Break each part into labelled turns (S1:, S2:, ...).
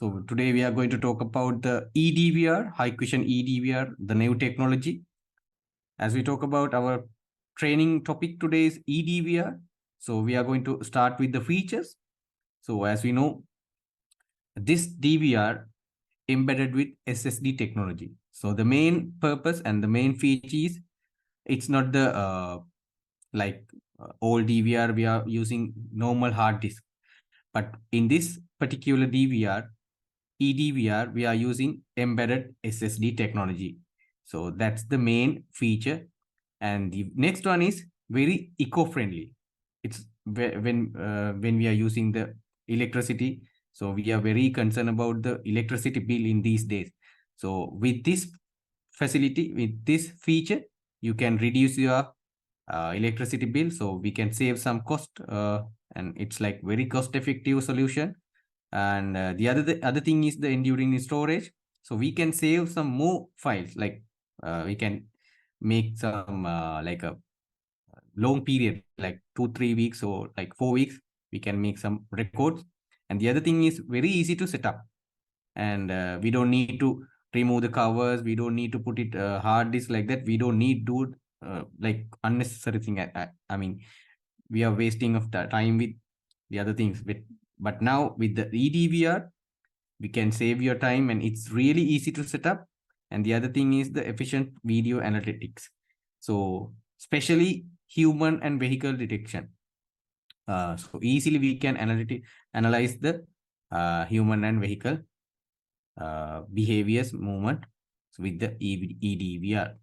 S1: So today we are going to talk about the eDVR, Hikvision eDVR, the new technology. As we talk about our training topic today is eDVR. So we are going to start with the features. So as we know, this DVR embedded with SSD technology. So the main purpose and the main feature is it's not the old DVR we are using normal hard disk, but in this particular DVR, eDVR, we are using embedded SSD technology. So that's the main feature. And the next one is very eco-friendly. It's when we are using the electricity. So we are very concerned about the electricity bill in these days. So with this facility, with this feature, you can reduce your electricity bill. So we can save some cost, and it's like very cost-effective solution. And the other thing is the enduring storage. So we can save some more files, like we can make some like a long period, like 2-3 weeks or like 4 weeks, we can make some records. And the other thing is very easy to set up, and we don't need to remove the covers, we don't need to put it hard disk like that, we don't need to like unnecessary thing. I mean, we are wasting of the time with the other things. But now with the eDVR, we can save your time, and it's really easy to set up. And the other thing is the efficient video analytics. So especially human and vehicle detection. So easily we can analyze the human and vehicle behaviors movement with the eDVR.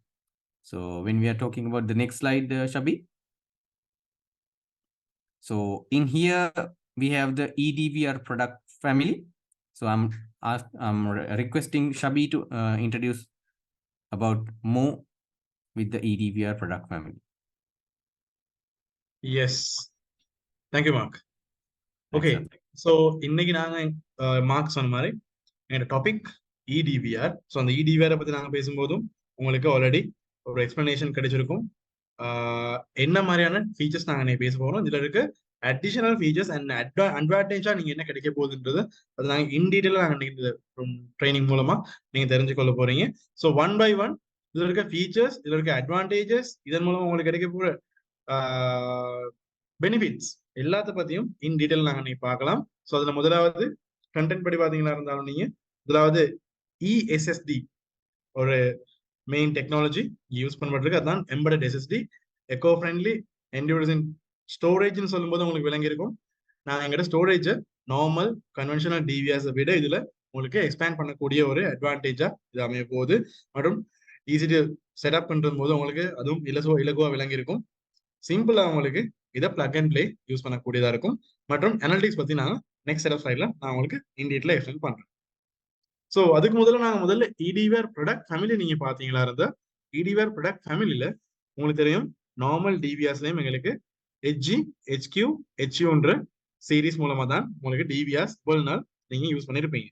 S1: So when we are talking about the next slide, Shabi. So in here we have the eDVR product family. So I'm requesting Shabi to introduce about more with the eDVR product family.
S2: Yes, thank you, Mark. Okay, so இன்னைக்கு நாங்க mark சொன்ன மாதிரி எங்க topic eDVR. So அந்த eDVR பத்தி நாங்க பேசும்போதும் உங்களுக்கு ஆல்ரெடி ஒரு எக்ஸ்பிளனேஷன் கிடைச்சிருக்கும். என்ன மாதிரியான ஃபீச்சர்ஸ் நாங்க இன்னைக்கு பேச போறோம், இதுல இருக்க அடிஷனல் ஃபீச்சர்ஸ் அண்ட் அட்வான்டேஜா நீங்க என்ன கிடைக்க போகுதுன்றது அது நாங்க இன் டீடைலா நாங்க ட்ரைனிங் மூலமா நீங்க தெரிஞ்சுக்கொள்ள போறீங்க. ஸோ ஒன் பை ஒன் இதுல இருக்க ஃபீச்சர்ஸ், இதுல இருக்க அட்வான்டேஜஸ், இதன் மூலமா உங்களுக்கு கிடைக்க போற பெனிஃபிட்ஸ் எல்லாத்த பத்தியும் இன் டீடைல் நாங்க நீங்க பார்க்கலாம். ஸோ அதுல முதலாவது கண்டென்ட் படி பாத்தீங்களா இருந்தாலும் நீங்க முதலாவது இஎஸ்எஸ்டி ஒரு மெயின் டெக்னாலஜி யூஸ் பண்ணப்பட்டிருக்கு. அதுதான் embedded SSD, eco friendly, endurance ஸ்டோரேஜ்னு சொல்லும்போது உங்களுக்கு விளங்கி இருக்கும். நான் எங்கிட்ட ஸ்டோரேஜை நார்மல் கன்வென்ஷனல் டிவிஆர்ஸை விட இதுல உங்களுக்கு எக்ஸ்பேண்ட் பண்ணக்கூடிய ஒரு அட்வான்டேஜா இது அமைய போகுது. மற்றும் ஈஸி டு செட்டப் பண்றது போது உங்களுக்கு அதுவும் இலகுவா விளங்கி இருக்கும். சிம்பிளா உங்களுக்கு இதை பிளக் அண்ட் பிளே யூஸ் பண்ணக்கூடியதா இருக்கும். மற்றும் அனாலிட்டிக்ஸ் பத்தி நான் நெக்ஸ்ட் செட் ஆஃப் ஸ்லைட்ல நான் உங்களுக்கு இன் டீடைலா எக்ஸ்பிளைன் பண்றேன். ஸோ அதுக்கு முதல்ல eDVR ப்ராடக்ட் ஃபேமிலி நீங்க பாத்தீங்களா இருந்தா eDVR ப்ராடக்ட் ஃபேமிலியில உங்களுக்கு தெரியும் நார்மல் டிவிஆர்ஸ்லயும் எங்களுக்கு HG, HQ, HUன்ற சீரீஸ் மூலமா தான் உங்களுக்கு டிவிஆர்ஸ் இவ்வளவு நாள் நீங்க யூஸ் பண்ணிருப்பீங்க.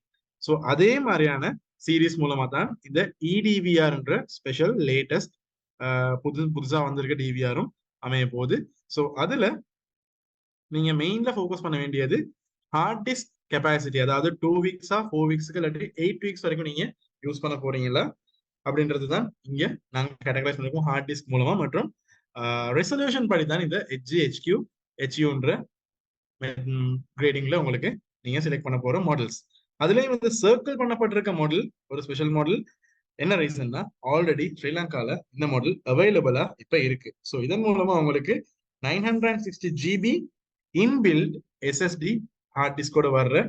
S2: ஸோ அதே மாதிரியான சீரீஸ் மூலமா தான் இந்த eDVRன்ற ஸ்பெஷல் லேட்டஸ்ட் புதுசா வந்திருக்க டிவிஆரும் அமைய போகுது. ஸோ அதுல நீங்க மெயின்ல ஃபோக்கஸ் பண்ண வேண்டியது ஹார்ட் டிஸ்க் கெப்பாசிட்டி, அதாவது 2 வீக்ஸா 4 வீக்ஸ்க்கு இல்லாட்டி 8 வீக்ஸ் வரைக்கும் நீங்க யூஸ் பண்ண போறீங்களா அப்படின்றது தான் இங்க நாங்க கேட்டகரைஸ் பண்ணிருக்கோம் ஹார்ட் டிஸ்க் மூலமா. மற்றும் ரெசல்யூஷன் படி தான் இந்த HG, HQ, HUன்ற கிரேடிங்ல உங்களுக்கு நீங்க செலக்ட் பண்ண போற மாடல்ஸ். அதுலயும் வந்து சர்க்கிள் பண்ணப்பட்டிருக்க மாடல் ஒரு ஸ்பெஷல் மாடல். என்ன ரீசன்னா ஆல்ரெடி ஸ்ரீலங்கால இந்த மாடல் அவைலபிளா இப்ப இருக்கு. ஸோ இதன் மூலமா உங்களுக்கு 960 GB இன்பில்ட் எஸ்எஸ்டி ஹார்ட் டிஸ்கோட வர்ற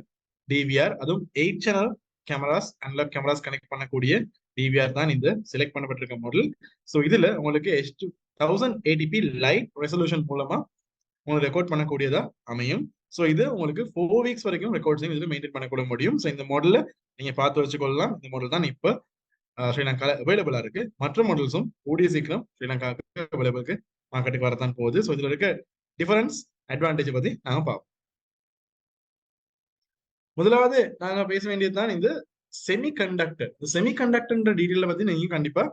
S2: டிவிஆர், அதுவும் 8 channel cameras, analog cameras connect பண்ணக்கூடிய டிவிஆர் தான் இந்த செலக்ட் பண்ணப்பட்டிருக்க மாடல். ஸோ இதுல உங்களுக்கு 1080p லைட் ரெசல்யூஷன் மூலமா உங்களுக்கு ரெக்கார்ட் பண்ணக்கூடியதா அமையும். ஸோ இது உங்களுக்கு 4 வீக்ஸ் வரைக்கும் ரெக்கார்ட்ஸையும் இதுல மெயின்டைன் பண்ணக்கூட முடியும். ஸோ இந்த மாடல்ல நீங்க பார்த்து வச்சுக்கொள்ளலாம். இந்த மாடல் தான் இப்ப ஸ்ரீலங்கால அவைலபிளா இருக்கு. மற்ற மாடல்ஸும் கூடிய சீக்கிரம் ஸ்ரீலங்காவுக்கு அவைலபிளுக்கு மார்க்கெட்டுக்கு வரத்தான் போகுது. ஸோ இதுல இருக்க டிஃபரன்ஸ் அட்வான்டேஜ் பத்தி நாங்க பார்ப்போம். முதலாவது நாங்க பேச வேண்டியதுதான் இந்த செமிகண்டக்டர். இந்த செமிகண்டக்டர்ன்ற டீடைல பத்தி நீங்க கண்டிப்பா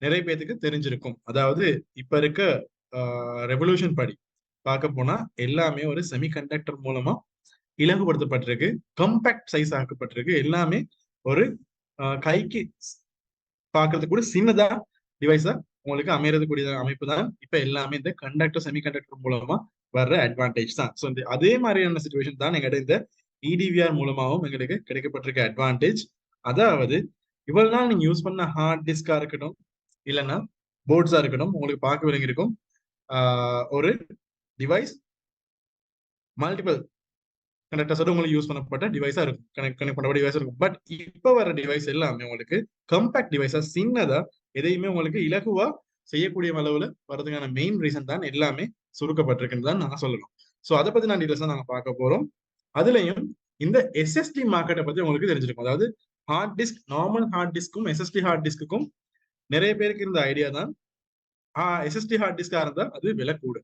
S2: நிறைய பேருக்கு தெரிஞ்சிருக்கும். அதாவது இப்ப இருக்க ரெவல்யூஷன் படி பார்க்க போனா எல்லாமே ஒரு செமிகண்டக்டர் மூலமா இலகுபடுத்தப்பட்டிருக்கு, கம்பேக்ட் சைஸ் ஆக்கப்பட்டிருக்கு. எல்லாமே ஒரு கைக்கு பாக்குறதுக்கு கூட சின்னதா டிவைஸா உங்களுக்கு அமையறதுக்கூடிய அமைப்பு தான் இப்ப எல்லாமே இந்த கண்டக்டர் செமிகண்டக்டர் மூலமா வர்ற அட்வான்டேஜ் தான். ஸோ அதே மாதிரியான சுச்சுவேஷன் தான் எங்கிட்ட இந்த eDVR மூலமாகவும் எங்களுக்கு கிடைக்கப்பட்டிருக்க அட்வான்டேஜ். அதாவது இவ்வளவு நாள் நீங்க யூஸ் பண்ண ஹார்ட் டிஸ்கா இருக்கட்டும், இல்லைன்னா போர்ட்ஸா இருக்கட்டும், உங்களுக்கு பார்க்க விளங்கியிருக்கும் ஒரு டிவைஸ் மல்டிபிள் கனெக்டர்ஸோட உங்களுக்கு யூஸ் பண்ணப்பட்ட டிவைஸா இருக்கும், கனெக்ட் பண்ணப்பட்ட டிவைஸ் இருக்கும். பட் இப்ப வர டிவைஸ் எல்லாமே உங்களுக்கு கம்பேக்ட் டிவைஸா, சின்னதா, எதையுமே உங்களுக்கு இலகுவா செய்யக்கூடிய அளவுல வரதுக்கான மெயின் ரீசன் தான் எல்லாமே சுருக்கப்பட்டிருக்குன்னு தான் நான் சொல்லணும். ஸோ அதை பத்தி நான் டீடைல்ஸா நாங்க பார்க்க போறோம். அதுலயும் இந்த எஸ்எஸ்டி மார்க்கெட்டை பத்தி உங்களுக்கு தெரிஞ்சிருக்கும். அதாவது ஹார்ட் டிஸ்க், நார்மல் ஹார்ட் டிஸ்க்கும் எஸ்எஸ்டி ஹார்ட் டிஸ்க்கும் நிறைய பேருக்கு இருந்த ஐடியா தான் எஸ்எஸ்டி ஹார்ட் டிஸ்கா இருந்தா அது விலை கூட.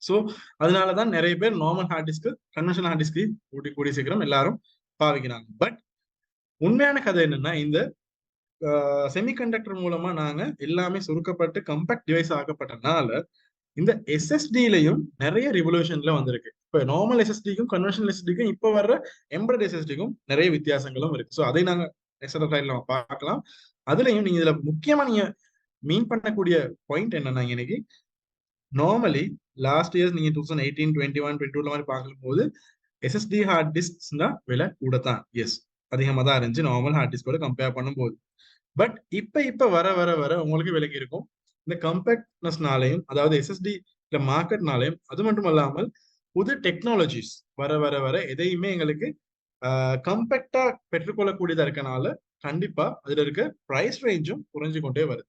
S2: ஸோ அதனாலதான் நிறைய பேர் normal hard disk, conventional hard disk கூடிய சீக்கிரம் எல்லாரும் பாவிக்கிறாங்க. பட் உண்மையான கதை என்னன்னா, இந்த செமிகண்டக்டர் மூலமா நாங்க எல்லாமே சுருக்கப்பட்டு கம்பேக்ட் டிவைஸ் ஆக்கப்பட்டனால இந்த எஸ்எஸ்டிலையும் நிறைய ரிவல்யூஷன்ல வந்திருக்கு. இப்ப நார்மல் எஸ்எஸ்டிக்கும் கன்வென்ஷனல் எஸ்எஸ்டிக்கும் இப்ப வர்ற எம்பெடட் எஸ்எஸ்டிக்கும் நிறைய வித்தியாசங்களும் இருக்கு. ஸோ அதை நாங்க நெக்ஸ்ட் ஸ்லைட்ல பார்க்கலாம். அதுலயும் நீங்க இதுல முக்கியமா நீங்க மீன் பண்ணக்கூடிய பாயிண்ட் என்னன்னா, இன்னைக்கு நார்மலி லாஸ்ட் இயர்ஸ் நீங்க 2018, 21, 22 மாதிரி பார்க்கும்போது எஸ்எஸ்டி ஹார்ட் டிஸ்க் தான் விலை கூட தான், எஸ் அதிகமா தான் இருந்துச்சு நார்மல் ஹார்ட் டிஸ்கோட கம்பேர் பண்ணும்போது. பட் இப்ப வர வர வர உங்களுக்கு விலகி இருக்கும். இந்த கம்பேக்ட்னஸ்னாலையும், அதாவது எஸ்எஸ்டி மார்க்கெட்னாலையும், அது மட்டும் இல்லாமல் புது டெக்னாலஜிஸ் வர வர வர எதையுமே எங்களுக்கு கம்பேக்டா பெற்றுக்கொள்ளக்கூடியதா இருக்கனால கண்டிப்பா அதுல இருக்க பிரைஸ் ரேஞ்சும் குறைஞ்சு கொண்டே வருது.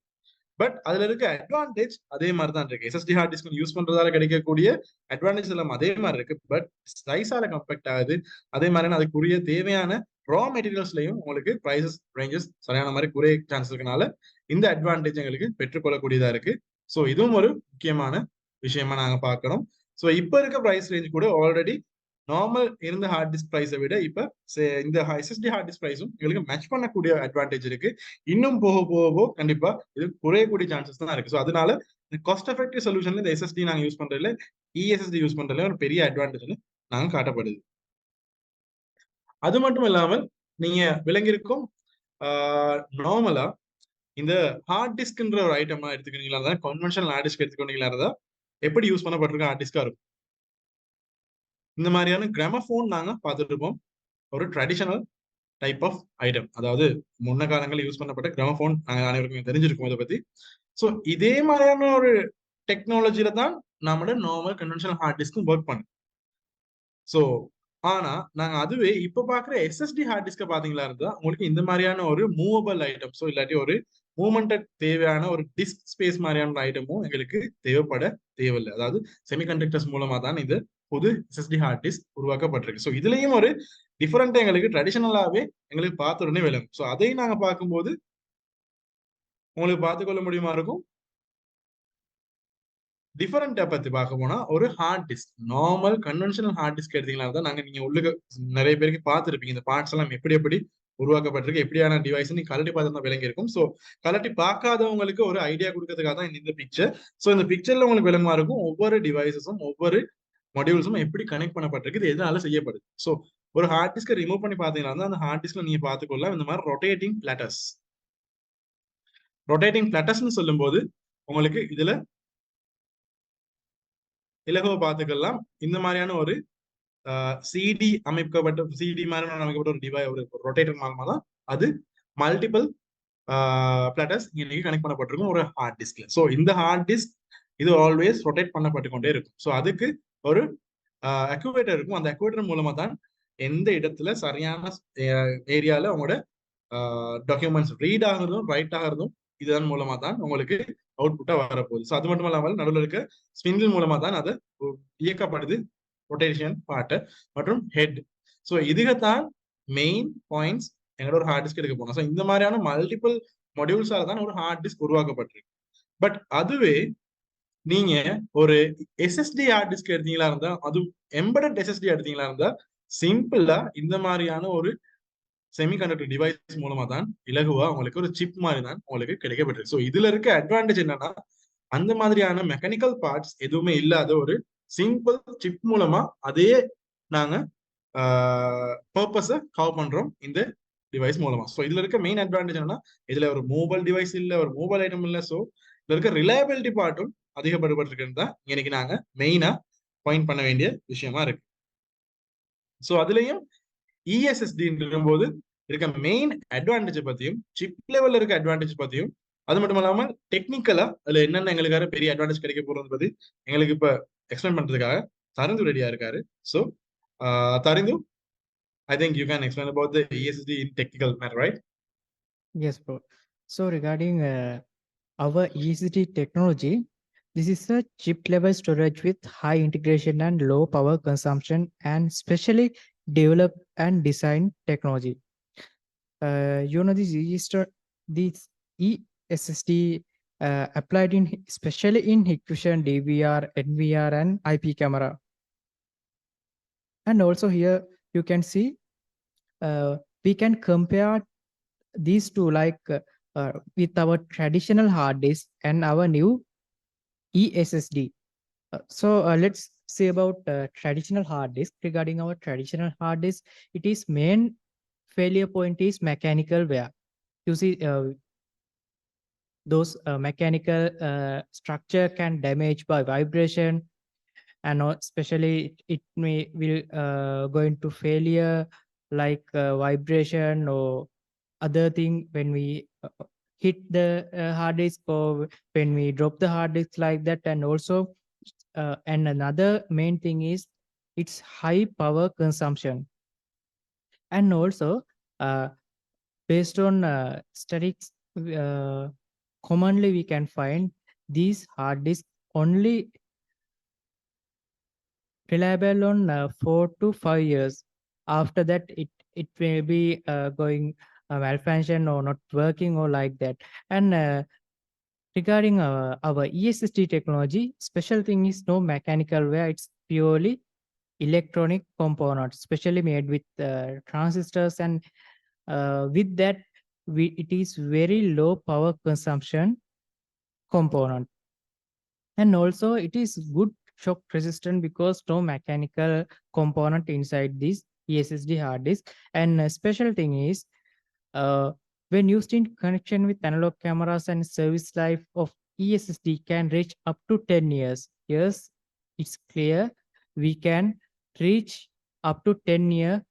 S2: பட் அதுல இருக்க அட்வான்டேஜ் அதே மாதிரி தான் இருக்கு. எஸ்எஸ்டி ஹார்ட் டிஸ்க் யூஸ் பண்றதால கிடைக்கக்கூடிய அட்வான்டேஜ் எல்லாம் அதே மாதிரி இருக்கு. பட் சைஸால கம்பேக்ட் ஆகுது. அதே மாதிரி அதுக்குரிய தேவையான ரா மெட்டீரியல்ஸ்லயும் உங்களுக்கு பிரைசஸ் ரேஞ்சஸ் சரியான மாதிரி குறைய சான்ஸ் இருக்கனால இந்த அட்வான்டேஜ் எங்களுக்கு பெற்றுக்கொள்ளக்கூடியதா இருக்கு. ஸோ இதுவும் ஒரு முக்கியமான விஷயமா நாங்க பார்க்கணும். ஸோ இப்ப இருக்க பிரைஸ் ரேஞ்ச் கூட ஆல்ரெடி நார்மல் இருந்த ஹார்ட் டிஸ்க் பிரைஸை விட இப்ப இந்த எஸ்எஸ்டி ஹார்ட் டிஸ்க் பிரைஸும் எங்களுக்கு மேட்ச் பண்ணக்கூடிய அட்வான்டேஜ் இருக்கு. இன்னும் போக போக கண்டிப்பா இது குறையக்கூடிய சான்சஸ் தான் இருக்கு. ஸோ அதனால காஸ்ட் எஃபெக்டிவ் சொல்யூஷன்ல இந்த எஸ்எஸ்டி நாங்க யூஸ் பண்றதுல, இஎஸ்எஸ்டி யூஸ் பண்றதுல ஒரு பெரிய அட்வான்டேஜ் நாங்க காட்டப்படுது. அது மட்டும் இல்லாமல் நீங்க விளங்கியிருக்கும் நார்மலா இந்த ஹார்ட் டிஸ்க்ன்ற ஒரு ஐட்டமா எடுத்துக்கிட்டீங்களா, கன்வென்ஷனல் ஹார்ட் டிஸ்க் எடுத்துக்கிட்டீங்களா எப்படி யூஸ் பண்ணப்பட்டிருக்க ஹார்ட் டிஸ்கா இருக்கும். இந்த மாதிரியான கிராமபோன் நாங்க பார்த்துட்டு இருப்போம், ஒரு ட்ரெடிஷனல் டைப் ஆஃப் ஐட்டம். அதாவது முன்ன காலங்களில் யூஸ் பண்ணப்பட்ட கிராமபோன் நாங்க அனைவருக்கும் தெரிஞ்சிருக்கும் இதை பத்தி. ஸோ இதே மாதிரியான ஒரு டெக்னாலஜியில தான் நம்மளோட நார்மல் கன்வென்ஷனல் ஹார்ட் டிஸ்க்கும் ஒர்க் பண்ணும். ஸோ ஆனா நாங்க அதுவே இப்ப பாக்குற எஸ்எஸ்டி ஹார்ட் டிஸ்க பாத்தீங்களா இருந்தா உங்களுக்கு இந்த மாதிரியான ஒரு மூவபிள் ஐட்டம், ஸோ இல்லாட்டி ஒரு மூவ்மெண்டட் தேவையான ஒரு டிஸ்க் ஸ்பேஸ் மாதிரியான ஐட்டமும் எங்களுக்கு தேவையில்லை. அதாவது செமிகண்டக்டர்ஸ் மூலமா தான் இது புது எஸ்எஸ்டி ஹார்ட் டிஸ்க் உருவாக்கப்பட்டிருக்கு. ஸோ இதுலயும் ஒரு டிஃபரெண்டா எங்களுக்கு ட்ரெடிஷனலாவே எங்களுக்கு பார்த்த உடனே விளங்கும். ஸோ அதையும் நாங்க பார்க்கும்போது உங்களுக்கு பார்த்துக்கொள்ள முடியுமா இருக்கும். டிஃபரெண்டா பத்தி பார்க்க போனா ஒரு heart disk, normal conventional hard disk எடுத்தீங்களா தான் நாங்க நீங்க உள்ளுக்கு நிறைய பேருக்கு பார்த்துருப்பீங்க இந்த பார்ட்ஸ் எல்லாம் எப்படி உருவாக்கப்பட்டிருக்கு, எப்படியான டிவைஸ் நீங்க கலட்டி பார்த்தா விளங்கி இருக்கும். ஸோ கலட்டி பார்க்காதவங்களுக்கு ஒரு ஐடியா கொடுக்கறதுக்காக தான் இந்த பிக்சர். ஸோ இந்த பிக்சர்ல உங்களுக்கு விளங்கமா இருக்கும் ஒவ்வொரு டிவைசஸும் ஒவ்வொரு மாடியூல்ஸும் எப்படி கனெக்ட் பண்ணப்பட்டிருக்கு, இது எதனால செய்யப்படுது. ஸோ ஒரு ஹார்ட் டிஸ்கை ரிமூவ் பண்ணி பார்த்தீங்கன்னா அந்த ஹார்ட் டிஸ்க்ல நீங்க பார்த்துக்கொள்ளலாம் இந்த மாதிரி ரொட்டேட்டிங் பிளாட்டர்ஸ். ரொட்டேட்டிங் பிளாட்டர்ஸ்னு சொல்லும் போது உங்களுக்கு இதுல இலகுவா பார்த்துக்கலாம். இந்த மாதிரியான ஒரு சிடி அமைக்கப்பட்ட அமைக்கப்பட்ட ஒரு டிவைஸ், ஒரு ரொட்டேட்டர் மூலமா தான் அது மல்டிபிள் பிளாட்டர்ஸ் இன்னைக்கு கனெக்ட் பண்ணப்பட்டிருக்கும் ஒரு ஹார்ட் டிஸ்க்ல. ஸோ இந்த ஹார்ட் டிஸ்க் இது ஆல்வேஸ் ரொட்டேட் பண்ணப்பட்டு கொண்டே இருக்கும். ஸோ அதுக்கு ஒரு அக்யூவேட்டர் இருக்கும். அந்த அக்யூவேட்டர் மூலமா தான் எந்த இடத்துல சரியான ஏரியால உங்களோட டாக்குமெண்ட்ஸ் ரீட் ஆகுறதும் ரைட் ஆகுறதும் இதன் மூலமா தான் உங்களுக்கு அவுட்புட்டா வரப்போகுது. ஸோ அது மட்டும் இல்லாமல் நடுவில் இருக்க ஸ்பிண்டில் மூலமா தான் அது இயக்கப்படுது, ரொட்டேஷன் பார்ட் மற்றும் ஹெட். ஸோ இதுதான் மெயின் பாயிண்ட்ஸ் எங்களோட ஒரு ஹார்ட் டிஸ்க் எடுக்க போனோம். ஸோ இந்த மாதிரியான மல்டிபிள் மாடியூல்ஸால தான் ஒரு ஹார்ட் டிஸ்க் உருவாக்கப்பட்டிருக்கு. பட் அதுவே நீங்க ஒரு எஸ்எஸ்டி ஹார்ட் டிஸ்க் எடுத்தீங்களா இருந்தா, அது எம்பெடட் எஸ்எஸ்டி எடுத்தீங்களா இருந்தா சிம்பிளா இந்த மாதிரியான ஒரு செமிகண்டக்டர் டிவைஸ் மூலமா தான் இலகுவா உங்களுக்கு ஒரு சிப் மாதிரி தான் உங்களுக்கு கிடைக்கப்பட்டிருக்கு. ஸோ இதுல இருக்க அட்வான்டேஜ் என்னன்னா, அந்த மாதிரியான மெக்கானிக்கல் பார்ட்ஸ் எதுவுமே இல்லாத ஒரு சிம்பிள் சிப் மூலமா அதே நாங்க பர்பஸை கவர் பண்றோம் இந்த டிவைஸ் மூலமா. ஸோ இதுல இருக்க மெயின் அட்வான்டேஜ் என்னன்னா, இதுல ஒரு மொபைல் டிவைஸ் இல்ல, ஒரு மொபைல் ஐட்டம் இல்ல. ஸோ இதுல இருக்க ரிலையபிலிட்டி பார்ட்டும் அதிகப்படுபட்டிருக்குன்னு தான் இன்னைக்கு நாங்க மெயினா பாயிண்ட் பண்ண வேண்டிய விஷயமா இருக்கு. ஸோ அதுலயும் இஎஸ்எஸ்டி போது இருக்க மெயின் அட்வான்டேஜ் பத்தியும், சிப் லெவல்ல இருக்க அட்வான்டேஜ் பத்தியும், அது மட்டும் இல்லாம டெக்னிக்கலா அதுல என்னென்ன எங்களுக்காக பெரிய அட்வான்டேஜ் கிடைக்க போறது பத்தி எங்களுக்கு இப்ப எக்ஸ்பிளைன் பண்றதுக்காக தரிந்து ரெடியா இருக்காரு. So Tharindu, I think you can explain about the ESSD in technical manner, right?
S3: Yes, bro. So regarding our ESD technology, this is a chip level storage with high integration and low power consumption and specially developed and designed technology. This eSSD applied in especially in Hikvision, DVR, NVR and IP camera. And also here you can see we can compare these two like with our traditional hard disk and our new eSSD. So let's say about traditional hard disk. Regarding our traditional hard disk, it is main failure point is mechanical wear. You see those mechanical structure can damage by vibration, and especially it may will go into failure like vibration or other thing when we hit the hard disk or when we drop the hard disk like that. And also and another main thing is its high power consumption. And also based on statistics, commonly we can find these hard disks only reliable on 4 to 5 years. After that it may be going malfunction or not working or like that. And regarding our eSSD technology, special thing is no mechanical wear. It's purely electronic components, specially made with transistors, and with that it is very low power consumption component. And also it is good shock resistant because no mechanical component inside this eSSD hard disk. And a special thing is when used in connection with analog cameras, and service life of eSSD can reach up to 10 years. Yes, it's clear we can reach up to 10-year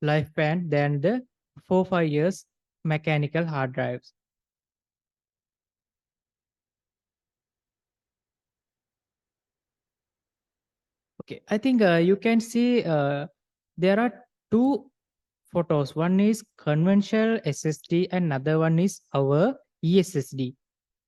S3: lifespan than the 4-5 years mechanical hard drives. Okay, I think you can see there are two photos. One is conventional SSD and another one is our eSSD.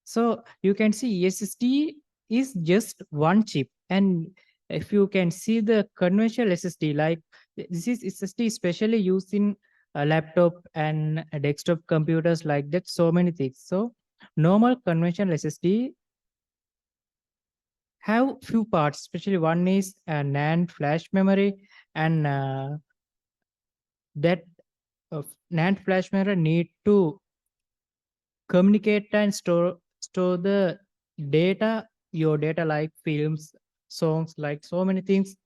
S3: So you can see eSSD is just one chip. And if you can see the conventional SSD, like this is SSD especially used in a laptop and desktop computers like that, so many things. So normal conventional SSD have few parts, especially one is a NAND flash memory, and that NAND flash memory need to communicate and store the data, your data like films, songs, like so many things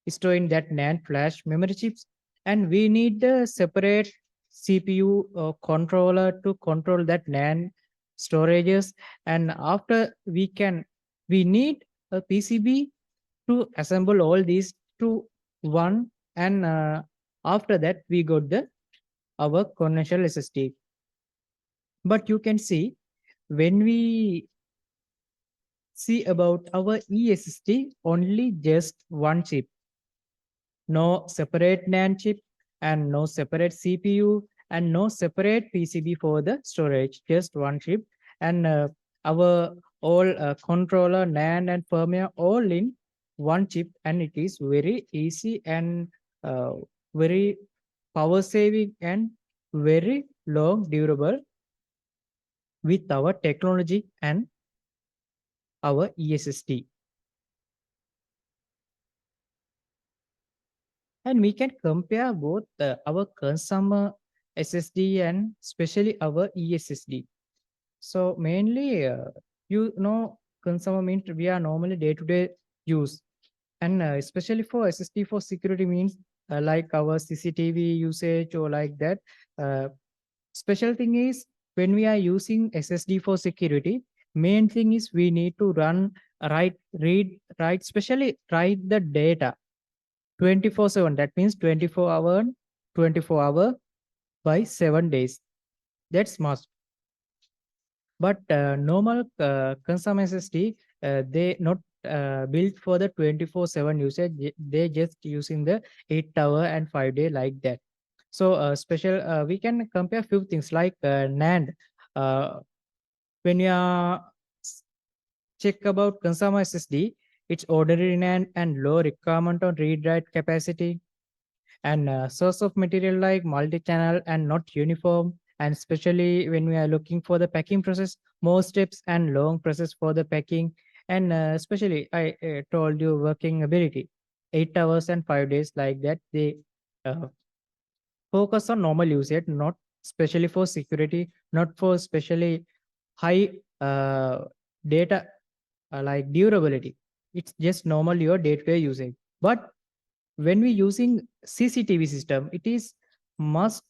S3: store in that NAND flash memory chips. And we need the separate CPU controller to control that NAND storages. And after we need a PCB to assemble all these to one. And after that we got our conventional SSD. But you can see when we see about our eSSD, only just one chip, no separate NAND chip and no separate CPU and no separate PCB for the storage, just one chip. And our all controller, NAND and firmware all in one chip, and it is very easy and very power saving and very long durable with our technology and our eSSD. And we can compare both our consumer SSD and especially our eSSD. So mainly, consumer means we are normally day-to-day use, and especially for SSD for security means like our CCTV usage or like that. Special thing is when we are using SSD for security, main thing is we need to run, write, especially write the data 24/7. That means 24 hour by 7 days. That's must. But normal consumer SSD, they not built for the 24/7 usage. They just using the 8 hour and 5 day like that. So special, we can compare few things like NAND. Uh, when you are check about consumer SSD, it's ordinary NAND and low requirement on read-write capacity, and source of material like multi-channel and not uniform, and especially when we are looking for the packing process, more steps and long process for the packing, and especially I told you working ability, 8 hours and 5 days like that. They uh, focus on normal usage, not especially for security, not for especially high data like durability. It's just normal your day-to-day usage. But when we using CCTV system, it is must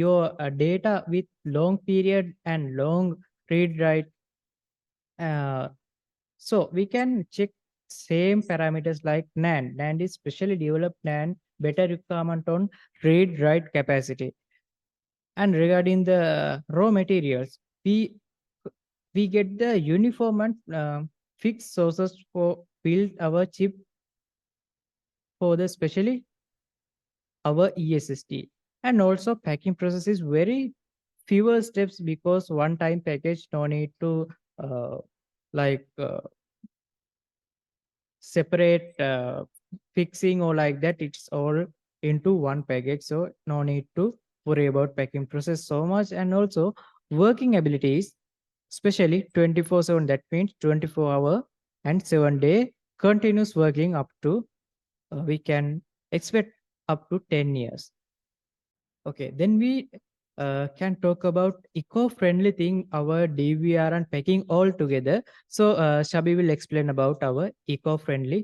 S3: your data with long period and long read write. Uh, so we can check same parameters like NAND. NAND is specially developed NAND, better requirement on read write capacity. And regarding the raw materials, we get the uniform and fixed sources for build our chip for the especially our ESSD. And also packing process is very fewer steps because one time package, no need to uh, like separate fixing or like that. It's all into one package, so no need to worry about packing process so much. And also working abilities, especially 24/7, that means 24 hour and 7 day continuous working up to we can expect up to 10 years. Okay, then we can talk about eco-friendly thing, our DVR and packing all together. So Shabi will explain about our eco-friendly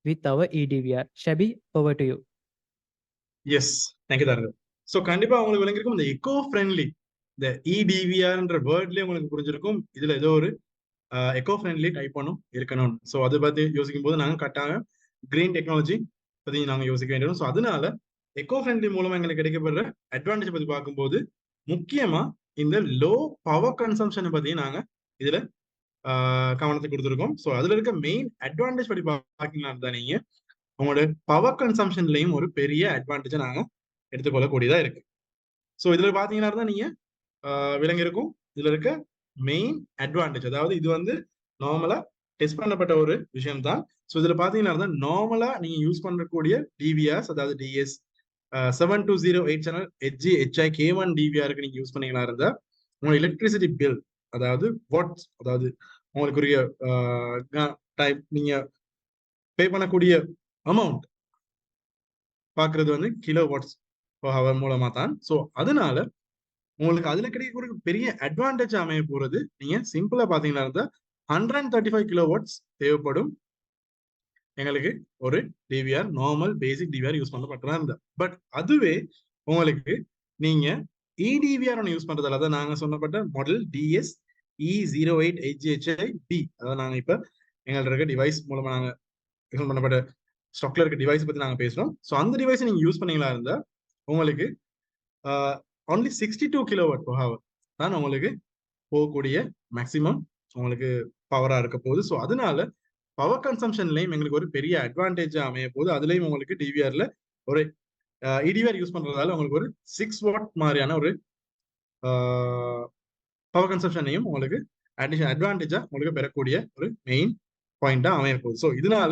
S3: with our eDVR. Shabi, over to you.
S2: Yes thank you தாரர். So கண்டிப்பா உங்களுக்கு விளங்கிருக்கும் இந்த echo friendly, இந்த இடிவிஆர்ன்ற வேர்ட்லயே உங்களுக்கு புரிஞ்சிருக்கும் இதுல ஏதோ ஒரு எக்கோ ஃப்ரெண்ட்லி டைப் பண்ணும் இருக்கணும். ஸோ அதை பத்தி யோசிக்கும் போது நாங்கள் கட்டாயம் கிரீன் டெக்னாலஜி பத்தி நாங்கள் யோசிக்க வேண்டியது. ஸோ அதனால எக்கோ ஃப்ரெண்ட்லி மூலமா எங்களுக்கு கிடைக்கப்படுற அட்வான்டேஜ் பத்தி பார்க்கும்போது முக்கியமா இந்த லோ பவர் கன்சம்ஷனை பத்தி நாங்க இதுல கவனத்தை கொடுத்துருக்கோம். ஸோ அதுல இருக்க மெயின் அட்வான்டேஜ் பத்தி பாத்தீங்கன்னா தான் நீங்க உங்களோட பவர் கன்சம்ஷன்லயும் ஒரு பெரிய அட்வான்டேஜை நாங்க எடுத்துக்கொள்ளக்கூடியதா இருக்கு. ஸோ இதுல பாத்தீங்கன்னா தான் நீங்க விளங்கிருக்கும் இதுல இருக்க மெயின் அட்வான்டேஜ். அதாவது இது வந்து நார்மலா டெஸ்ட் பண்ணப்பட்ட ஒரு விஷயம் தான். ஸோ இதுல பாத்தீங்கன்னா நார்மலா நீங்க யூஸ் பண்ணக்கூடிய டிவிஆர்ஸ், அதாவது டிஎஸ் 7208 சேனல் HI K1 டிவிஆருக்கு நீங்க யூஸ் பண்ணீங்களா இருந்தா உங்களோட எலக்ட்ரிசிட்டி பில், அதாவது வாட்ஸ், அதாவது உங்களுக்குரிய டைப் நீங்க பே பண்ணக்கூடிய அமௌண்ட் பாக்குறது வந்து கிலோ வாட்ஸ் ஹவர் மூலமா தான். ஸோ அதனால உங்களுக்கு அதுல கிடைக்கக்கூடிய பெரிய அட்வான்டேஜ் அமைய போறது, நீங்க சிம்பிளா பாத்தீங்கன்னா இருந்தா 135 கிலோ வாட்ஸ் தேவைப்படும் எங்களுக்கு ஒரு DVR, normal basic DVR use பண்ணப்பட்டதா இருந்தா. பட் அதுவே உங்களுக்கு நீங்க eDVR யூஸ் பண்றதால தான் நாங்க சொன்னப்பட்ட மாடல் DS E08HHI-B, அதாவது நாங்க இப்ப எங்கள்ட்ட இருக்க டிவைஸ் மூலமா நாங்க யூஸ் பண்ணப்பட்ட ஸ்டாக்ல இருக்க டிவைஸ் பத்தி நாங்க பேசுறோம். ஸோ அந்த டிவைஸ் நீங்க யூஸ் பண்ணீங்களா இருந்தா உங்களுக்கு ஒன்லி 62 கிலோவாட் per hour தான் உங்களுக்கு போகக்கூடிய மேக்சிமம் உங்களுக்கு பவரா இருக்க போகுது. ஸோ அதனால பவர் கன்சம்ஷன்லயும் எங்களுக்கு ஒரு பெரிய அட்வான்டேஜா அமைய போகுது. அதுலயும் உங்களுக்கு டிவிஆர்ல ஒரு eDVR யூஸ் பண்றதால உங்களுக்கு ஒரு 6 வாட் மாதிரியான ஒரு பவர் கன்சம்ஷனையும் உங்களுக்கு அட்வான்டேஜா உங்களுக்கு பெறக்கூடிய ஒரு மெயின் பாயிண்டா அமைய போகுது. ஸோ இதனால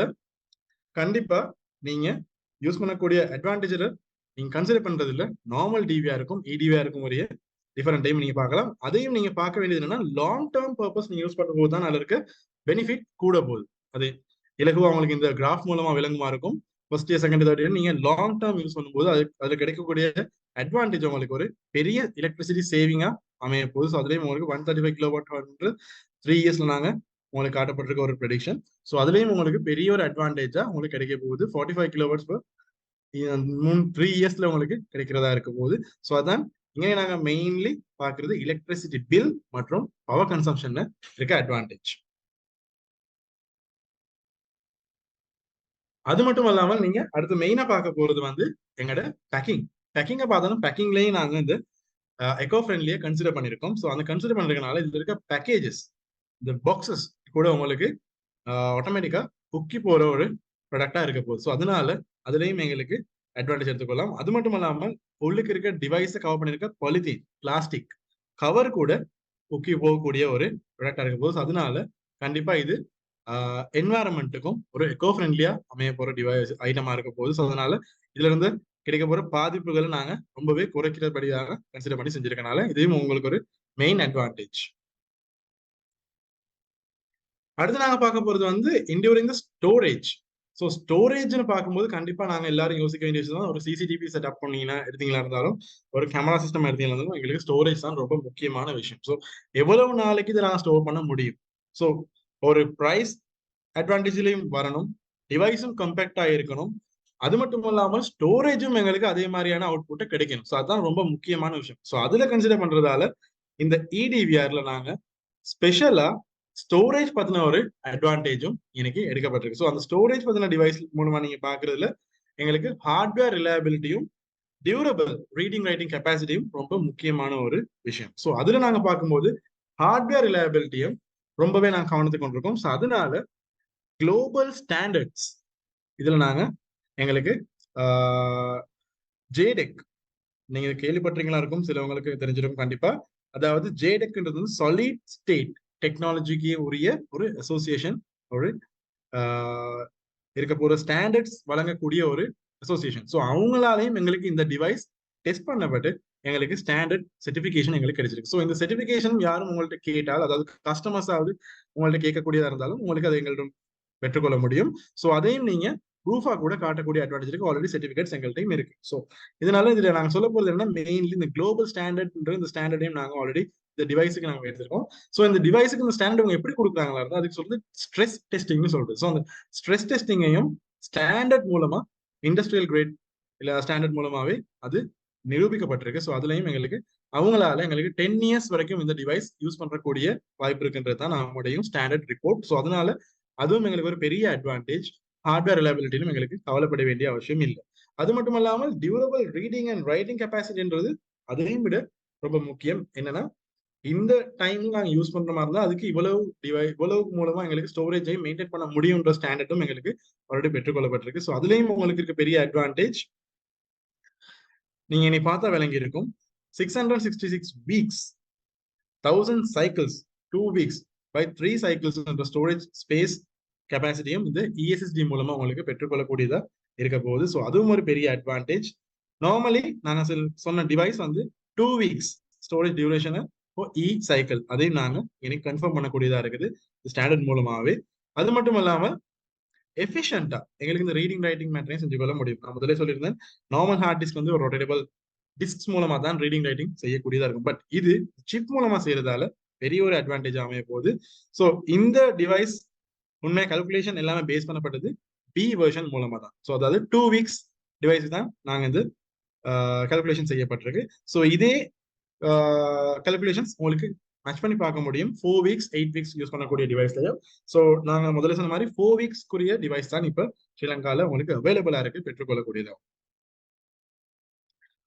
S2: கண்டிப்பா நீங்க யூஸ் பண்ணக்கூடிய அட்வான்டேஜ்ல நீங்க கன்சிடர் பண்றது இல்ல, நார்மல் டிவிஆருக்கும் eDVRக்கும் ஒரு டிஃபரெண்ட் டைம் நீங்க பார்க்கலாம். அதையும் நீங்க பார்க்க வேண்டியது என்னன்னா லாங் டேர்ம் பர்பஸ் நீங்க யூஸ் பண்ணும்போது தான் அதுல இருக்க பெனிஃபிட் கூட போகுது. அது இலகுவா உங்களுக்கு இந்த கிராஃப் மூலமா விளங்குமா இருக்கும். First year, second, third year நீங்க லாங் டேர்ம் யூஸ் பண்ணும்போது அதுல கிடைக்கக்கூடிய அட்வான்டேஜ் உங்களுக்கு ஒரு பெரிய எலக்ட்ரிசிட்டி சேவிங்கா அமைய போகுது. ஸோ அதுலயும் உங்களுக்கு 135 கிலோவாட் 3 இயர்ஸ்ல நாங்க உங்களுக்கு காட்டப்பட்டிருக்க ஒரு ப்ரெடிக்ஷன். ஸோ அதுலயும் உங்களுக்கு பெரிய ஒரு அட்வான்டேஜா உங்களுக்கு கிடைக்க போகுது. 45 கிலோவாட்ஸ் 3 இயர்ஸ்ல உங்களுக்கு கிடைக்கிறதா இருக்க போகுது. ஸோ அதான் இங்கே நாங்க மெயின்லி பாக்குறது எலக்ட்ரிசிட்டி பில் மற்றும் பவர் கன்சம்ஷன்ல இருக்க அட்வான்டேஜ். அது மட்டும் இல்லாமல் நீங்க அடுத்து மெயினா பார்க்க போறது வந்து எங்களோட பேக்கிங்கை பார்த்தாலும் பேக்கிங்லயும் நாங்க இந்த எக்கோ ஃப்ரெண்ட்லியா கன்சிடர் பண்ணிருக்கோம். ஸோ அந்த கன்சிடர் பண்றதுனால இதுல இருக்க பேக்கேஜஸ், இந்த பாக்ஸஸ் கூட உங்களுக்கு ஆட்டோமேட்டிக்கா புக்கி போற ஒரு ப்ராடக்டா இருக்க போகுது. ஸோ அதனால அதுலயும் எங்களுக்கு அட்வான்டேஜ் எடுத்துக்கொள்ளலாம். அது மட்டும் இல்லாமல் உள்ளுக்கு இருக்க டிவைஸை கவர் பண்ணிருக்க பாலித்தீன் பிளாஸ்டிக் கவர் கூட புக்கி போகக்கூடிய ஒரு ப்ராடக்டா இருக்க போகுது. ஸோ அதனால கண்டிப்பா இது என்வாரன்மெண்ட்டுக்கும் ஒரு எக்கோ ஃப்ரெண்ட்லியா அமைய போற டிவைஸ் ஐட்டமா இருக்க போகுது. ஸோ அதனால இதுல இருந்து கிடைக்க போற பாதிப்புகளை நாங்க ரொம்பவே குறைக்கிறபடியாக கன்சிடர் பண்ணி செஞ்சிருக்கனால இதையும் உங்களுக்கு ஒரு மெயின் அட்வான்டேஜ். அடுத்து நாங்க பார்க்க போறது வந்து இன்டியூரிங் த ஸ்டோரேஜ். ஸோ ஸ்டோரேஜ்னு பார்க்கும்போது கண்டிப்பா நாங்க எல்லாரும் யோசிக்க வேண்டிய விஷயம் தான், ஒரு சிசிடிவி செட்டப் பண்ணீங்கன்னா எடுத்தீங்களா இருந்தாலும் ஒரு கேமரா சிஸ்டம் எடுத்தீங்களா இருந்தாலும் எங்களுக்கு ஸ்டோரேஜ் தான் ரொம்ப முக்கியமான விஷயம். ஸோ எவ்வளவு நாளைக்கு இதை நாங்கள் ஸ்டோர் பண்ண முடியும். ஸோ ஒரு பிரைஸ் அட்வான்டேஜ்லயும் வரணும், டிவைஸும் கம்பேக்டா இருக்கணும், அது மட்டும் இல்லாமல் ஸ்டோரேஜும் எங்களுக்கு அதே மாதிரியான அவுட்புட்டை கிடைக்கணும். ஸோ அதுதான் ரொம்ப முக்கியமான விஷயம். ஸோ அதுல கன்சிடர் பண்றதால இந்த eDVRல நாங்க ஸ்பெஷலா ஸ்டோரேஜ் பத்தின ஒரு அட்வான்டேஜும் எனக்கு எடுக்கப்பட்டிருக்கு. ஸோ அந்த ஸ்டோரேஜ் பத்தின டிவைஸ் மூலமா நீங்க பாக்குறதுல எங்களுக்கு ஹார்ட்வேர் ரிலையபிலிட்டியும் டியூரபிள் ரீடிங் ரைட்டிங் கெப்பாசிட்டியும் ரொம்ப முக்கியமான ஒரு விஷயம். ஸோ அதுல நாங்க பார்க்கும்போது ஹார்ட்வேர் ரிலையபிலிட்டியும் ரொம்பவே நாங்க கவனத்துக்கு கொண்டிருக்கோம். ஸோ அதனால குளோபல் ஸ்டாண்டர்ட்ஸ் இதுல நாங்க எங்களுக்கு ஜேடெக் நீங்க கேள்விப்பட்டீங்களா இருக்கும், சிலவங்களுக்கு தெரிஞ்சிருக்கும் கண்டிப்பா. அதாவது ஜேடெக்ன்றது வந்து சாலிட் ஸ்டேட் டெக்னாலஜிக்கு உரிய ஒரு அசோசியேஷன், ஒரு இருக்க போற ஸ்டாண்டர்ட்ஸ் வழங்கக்கூடிய ஒரு அசோசியேஷன். ஸோ அவங்களாலையும் எங்களுக்கு இந்த டிவைஸ் டெஸ்ட் பண்ணப்பட்டு எங்களுக்கு ஸ்டாண்டர்ட் சர்டிபிகேஷன் எங்களுக்கு கிடைச்சிருக்கு. ஸோ இந்த சர்டிபிகேஷன் யாரும் உங்கள்ட்ட கேட்டால், அதாவது கஸ்டமர்ஸ் ஆகுது உங்கள்ட்ட கேட்கக்கூடியதா இருந்தாலும் உங்களுக்கு அதை எங்களிடம் பெற்றுக்கொள்ள முடியும். ஸோ அதையும் நீங்க ப்ரூஃபா கூட காட்டக்கூடிய அட்வான்டேஜ் இருக்கு. ஆல்ரெடி சர்டிபிகேட்ஸ் எங்கள்கிட்டையும் இருக்கு. ஸோ இதனால இதுல நாங்க சொல்ல போறது என்ன, மெயின்லி இந்த குளோபல் ஸ்டாண்டர்ட் இந்த ஸ்டாண்டர்டையும் நாங்க ஆல்ரெடி இந்த டிவைஸுக்கு நாங்க எடுத்திருக்கோம். ஸோ இந்த டிவைஸுக்கு இந்த ஸ்டாண்டர்ட் அவங்க எப்படி கொடுக்குறாங்களா இருந்தா அதுக்கு சொல்றது ஸ்ட்ரெஸ் டெஸ்டிங்னு சொல்றது. ஸோ அந்த ஸ்ட்ரெஸ் டெஸ்டிங்கையும் ஸ்டாண்டர்ட் மூலமா இண்டஸ்ட்ரியல் கிரேட் இல்ல ஸ்டாண்டர்ட் மூலமாவே அது நிரூபிக்கப்பட்டிருக்கு. ஸோ அதுலயும் எங்களுக்கு அவங்களால எங்களுக்கு 10 இயர்ஸ் வரைக்கும் இந்த டிவைஸ் யூஸ் பண்றக்கூடிய வாய்ப்பு இருக்குன்றது தான் நம்முடைய ஸ்டாண்டர்ட் ரிப்போர்ட். ஸோ அதனால அதுவும் எங்களுக்கு ஒரு பெரிய அட்வான்டேஜ். ஹார்ட்வேர் ரிலையபிலிட்டியும் எங்களுக்கு கவலைப்பட வேண்டிய அவசியம் இல்லை. அது மட்டும் இல்லாமல் டியூரபிள் ரீடிங் அண்ட் ரைட்டிங் கெப்பாசிட்டின்றது அதையும் விட ரொம்ப முக்கியம். என்னன்னா இந்த டைம்ல நாங்க யூஸ் பண்ற மாதிரி இருந்தா அதுக்கு இவ்வளவு மூலமா எங்களுக்கு ஸ்டோரேஜை மெயின்டைன் பண்ண முடியும்ன்ற ஸ்டாண்டர்டும் எங்களுக்கு ஆல்ரெடி பெற்றுக்கொள்ளப்பட்டிருக்கு. ஸோ அதுலயும் உங்களுக்கு இருக்க பெரிய அட்வான்டேஜ் நீங்க என்னை பார்த்தா விளங்கி இருக்கும். 666 weeks 1000 cycles 2 weeks by 3 cycles என்ற ஸ்டோரேஜ் ஸ்பேஸ் கெப்பாசிட்டியும் இந்த ESSD மூலமா உங்களுக்கு பெற்றுக்கொள்ளக்கூடியதா இருக்க போகுது. ஸோ அதுவும் ஒரு பெரிய அட்வான்டேஜ். நார்மலி நாங்க சொன்ன டிவைஸ் வந்து 2 weeks ஸ்டோரேஜ் டியூரேஷனை சைக்கிள் அதையும் நாங்க எனக்கு கன்ஃபார்ம் பண்ணக்கூடியதா இருக்குது ஸ்டாண்டர்ட் மூலமாவே. அது மட்டும் இல்லாம எஃபிஷியன்டா எங்களுக்கு இந்த ரீடிங் ரைட்டிங் மேட்டரையும் செஞ்சு கொள்ள முடியும். நான் முதலே சொல்லியிருந்தேன், நார்மல் ஹார்ட் டிஸ்க் வந்து ஒரு ரொட்டேட்டபிள் டிஸ்க் மூலமா தான் ரீடிங் ரைட்டிங் செய்யக்கூடியதா இருக்கும். பட் இது சிப் மூலமா செய்யறதால பெரிய ஒரு அட்வான்டேஜ் அமைய போகுது. ஸோ இந்த டிவைஸ் உண்மையா கால்குலேஷன் எல்லாமே பேஸ் பண்ணப்பட்டது பி வெர்ஷன் மூலமா தான். ஸோ அதாவது 2 weeks டிவைஸ் தான் நாங்க இந்த கால்குலேஷன் செய்யப்பட்டிருக்கு. ஸோ இதே கால்குலேஷன்ஸ் உங்களுக்கு மேட்ச் பண்ணி பார்க்க முடியும் 4 weeks 8 weeks யூஸ் பண்ணக்கூடிய டிவைஸ்லயும். ஸோ நாங்க முதல்ல சொன்ன மாதிரி 4 weeks டிவைஸ் தான் இப்ப ஸ்ரீலங்கால உங்களுக்கு அவைலபிளா இருக்கு, பெற்றுக்கொள்ளக்கூடியதாகும்.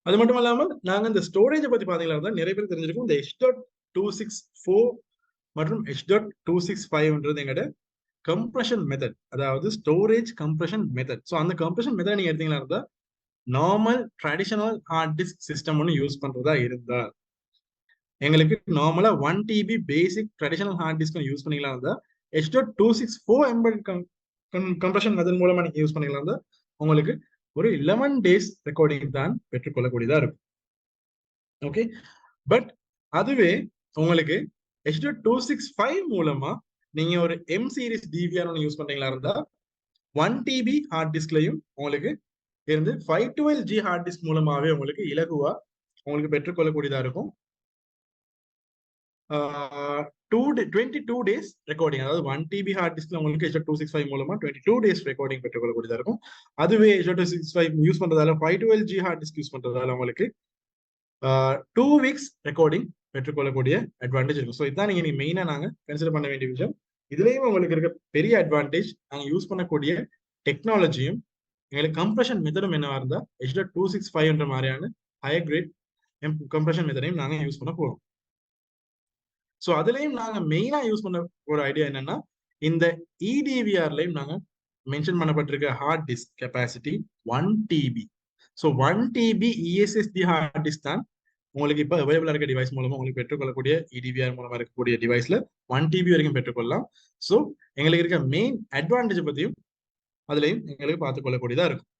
S2: அது மட்டும் இல்லாமல் நாங்க இந்த ஸ்டோரேஜை பத்தி பாத்தீங்கன்னா நிறைய பேர் தெரிஞ்சிருக்கும். இந்த H.264 மற்றும் H.265 எங்கட கம்ப்ரஷன் மெத்தட், அதாவது ஸ்டோரேஜ் கம்ப்ரஷன் மெத்தட். ஸோ அந்த கம்ப்ரஷன் மெத்தட் நீங்க எடுத்தீங்களா இருந்தா normal traditional hard disk system ஒன்று யூஸ் பண்றதா இருந்தா எங்களுக்கு நார்மலா 1 TB பேசிக் ட்ரெடிஷனல் ஹார்ட் டிஸ்க் யூஸ் பண்ணிக்கலாம் இருந்தா H.264 எம்பெட் கம்ப்ரஷன் மெத்தட் மூலமா நீங்க யூஸ் பண்ணிக்கலாம் இருந்தா உங்களுக்கு ஒரு 11 days ரெக்கார்டிங் தான் பெற்றுக்கொள்ளக்கூடியதா இருக்கும். ஓகே, பட் அதுவே உங்களுக்கு H.265 மூலமா நீங்க ஒரு M series DVR யூஸ் பண்றீங்களா இருந்தா 1 TB ஹார்ட் டிஸ்க்லயும் உங்களுக்கு இருந்து 512G ஹார்ட் டிஸ்க் மூலமாவே உங்களுக்கு இலகுவா உங்களுக்கு பெற்றுக்கொள்ளக்கூடியதா இருக்கும். 22 days ரெக்கார்டிங், அதாவது 1 TB ஹார்ட் டிஸ்க்ல உங்களுக்கு H.265 மூலமா 22 days ரெக்கார்டிங் பெற்றுக்கொள்ளக்கூடியதா இருக்கும். அதுவே H.265 யூஸ் பண்றதால 512G ஹார்ட் டிஸ்க் யூஸ் பண்றதால உங்களுக்கு 2 weeks ரெக்கார்டிங் பெற்றுக்கொள்ளக்கூடிய அட்வான்டேஜ் இருக்கும். ஸோ இதான் நீங்க மெயினா நாங்க கன்சிடர் பண்ண வேண்டிய விஷயம். இதுலயும் உங்களுக்கு இருக்க பெரிய அட்வான்டேஜ் நாங்க யூஸ் பண்ணக்கூடிய டெக்னாலஜியும் எங்களுக்கு கம்ப்ரஷன் மெத்தடும் என்னவா இருந்தா H.265 என்ற மாதிரியான ஹையர் கிரேட் கம்ப்ரஷன் மெத்தடையும் நாங்க யூஸ் பண்ண போறோம். ஸோ அதுலயும் நாங்க மெயினா யூஸ் பண்ண ஒரு ஐடியா என்னன்னா, இந்த eDVRலையும் நாங்க மென்ஷன் பண்ணப்பட்டிருக்க hard disk capacity 1 TB. So 1 TB ESSD hard disk தான் உங்களுக்கு இப்போ அவைலபிளா இருக்க டிவைஸ் மூலமா உங்களுக்கு பெற்றுக்கொள்ளக்கூடிய eDVR மூலமா இருக்கக்கூடிய டிவைஸ்ல 1 TB வரைக்கும் பெற்றுக்கொள்ளலாம். ஸோ எங்களுக்கு இருக்க மெயின் அட்வான்டேஜ் பத்தியும் அதுலயும் எங்களுக்கு பார்த்துக்கொள்ளக்கூடியதா இருக்கும்.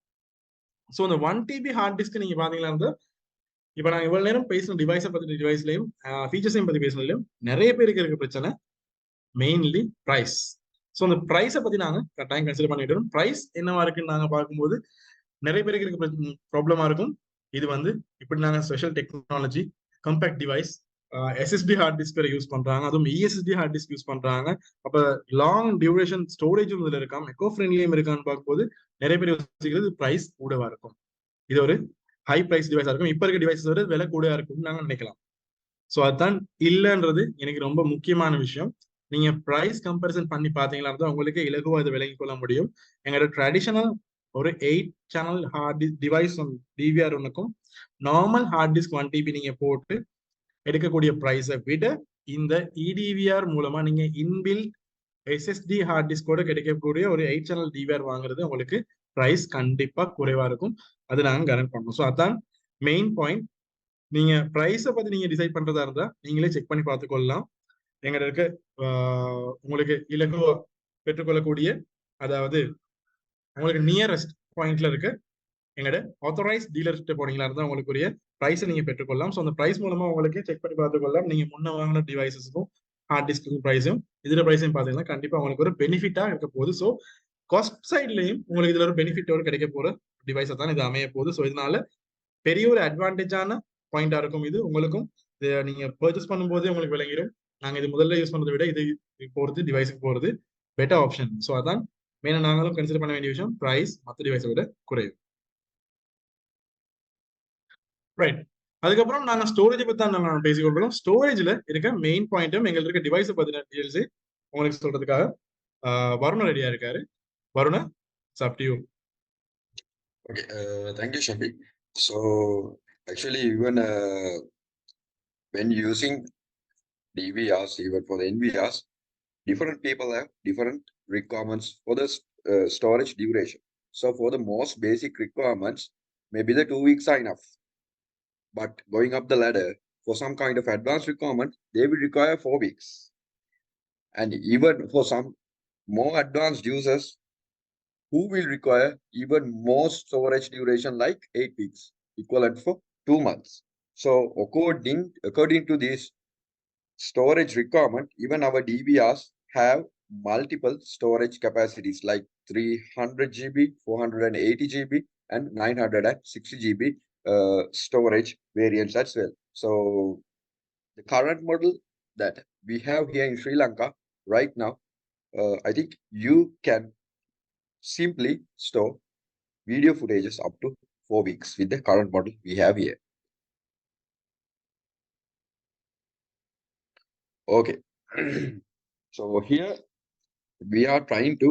S2: ஸோ இந்த 1 TB ஹார்ட் டிஸ்க் நீங்க பாத்தீங்கன்னா, இப்ப நான் இவ்வளவு நேரம் பேசின டிவைஸை பத்தி டிவைஸ்லயும் ஃபீச்சர்ஸையும் பத்தி பேசினதுலயும் நிறைய பேருக்கு இருக்க பிரச்சனை மெயின்லி பிரைஸ். ஸோ அந்த பிரைஸை பத்தி நாங்க கட்டாயம் கன்சிடர் பண்ணிட்டு வரோம். பிரைஸ் என்னவா இருக்குன்னு நாங்க பார்க்கும்போது நிறைய பேருக்கு இருக்க ப்ராப்ளமா இருக்கும். இது வந்து இப்படி நாங்க special technology compact device SSD heart disk use பண்றாங்க, அதுவும் ESSD ஹார்ட் டிஸ்க் யூஸ் பண்றாங்க. அப்ப லாங் டியூரேஷன் ஸ்டோரேஜும் இதுல இருக்காம எக்கோ ஃப்ரெண்ட்லியும் இருக்கான்னு பார்க்கும்போது நிறைய பேர் யோசிக்கிறது பிரைஸ் கூடவா இருக்கும், இது ஒரு ஹை பிரைஸ் டிவைஸா இருக்கும், இப்ப இருக்க டிவைஸஸ் விட விலை கூட இருக்கும்னு நாங்க நினைக்கலாம். ஸோ அதுதான் இல்லைன்றது எனக்கு ரொம்ப முக்கியமான விஷயம். நீங்க பிரைஸ் கம்பேரிசன் பண்ணி பாத்தீங்களா தான் உங்களுக்கு இலகுவா இதை விளங்கி கொள்ள முடியும். எங்களோட ட்ரெடிஷனல் ஒரு 8 சேனல் ஹார்ட் டிவைஸ் DVR ஒன்றுக்கும் நார்மல் ஹார்ட் டிஸ்க் 1 TB நீங்க போட்டு எடுக்கக்கூடிய பிரைஸை விட இந்த eDVR மூலமா நீங்க இன்பில் SSD ஹார்ட் டிஸ்கோட கிடைக்கக்கூடிய ஒரு 8 சேனல் DVR வாங்குறது உங்களுக்கு பிரைஸ் கண்டிப்பா குறைவா இருக்கும். அது நாங்க கரண்ட் பண்ணோம். ஸோ அதான் மெயின் பாயிண்ட். நீங்க பிரைஸை பத்தி நீங்க டிசைட் பண்றதா இருந்தா நீங்களே செக் பண்ணி பார்த்துக்கொள்ளலாம். எங்கிட்ட இருக்க உங்களுக்கு இலகுவா பெற்றுக்கொள்ளக்கூடிய, அதாவது உங்களுக்கு நியரஸ்ட் பாயிண்ட்ல இருக்க எங்களோட ஆத்தரைஸ் டீலர்கிட்ட போனீங்களா இருந்தா உங்களுக்குரிய பிரைஸை நீங்க பெற்றுக்கொள்ளலாம். ஸோ அந்த பிரைஸ் மூலமா உங்களுக்கு செக் பண்ணி பார்த்துக்கொள்ளலாம். நீங்க முன்ன வாங்கின டிவைசஸுக்கும் ஹார்ட் டிஸ்க்கும் பிரைஸும் இதுல பிரைஸையும் பார்த்தீங்கன்னா கண்டிப்பா உங்களுக்கு ஒரு பெனிஃபிட்டா இருக்க போகுது. ஸோ காஸ்ட் சைட்லயும் உங்களுக்கு இதுல ஒரு பெனிஃபிட்டோட கிடைக்க போற டிவைஸை தான் இது அமைய போகுது. ஸோ இதனால பெரிய ஒரு அட்வான்டேஜான பாயிண்டா இருக்கும் இது உங்களுக்கும். நீங்க பர்ச்சேஸ் பண்ணும்போதே உங்களுக்கு விளங்கிடும், நாங்க இது முதல்ல யூஸ் பண்ணதை விட இது போறது டிவைஸுக்கு போறது பெட்டர் ஆப்ஷன். ஸோ அதான் மெயினா நாங்களும் கன்சிடர் பண்ண வேண்டிய விஷயம், பிரைஸ் மற்ற டிவைஸை விட குறையும். ரைட். அதுக்கப்புறம் நாங்க ஸ்டோரேஜ் பத்தி தான் நாங்க பேசிக்கொள்றோம். ஸ்டோரேஜ்ல இருக்க மெயின் பாயிண்ட்டும் எங்களுக்கு இருக்க டிவைஸை பத்தின டீடைல்ஸ் உங்களுக்கு சொல்றதுக்காக வருண ரெடியா இருக்காரு. Varuna, it's up to you.
S4: Okay, thank you, Shafi. So actually, even when using DVRs, even for the NVRs, different people have different requirements for the storage duration. So for the most basic requirements, maybe the 2 weeks are enough. But going up the ladder, for some kind of advanced requirement, they will require 4 weeks. And even for some more advanced users, who will require even more storage duration like 8 weeks, equivalent for 2 months. So according to this storage requirement, even our DVRs have multiple storage capacities like 300 GB, 480 GB, and 960 GB storage variants as well. So the current model that we have here in Sri Lanka right now, I think you can simply store video footages up to 4 weeks with the current model we have here. Okay. So here we are trying to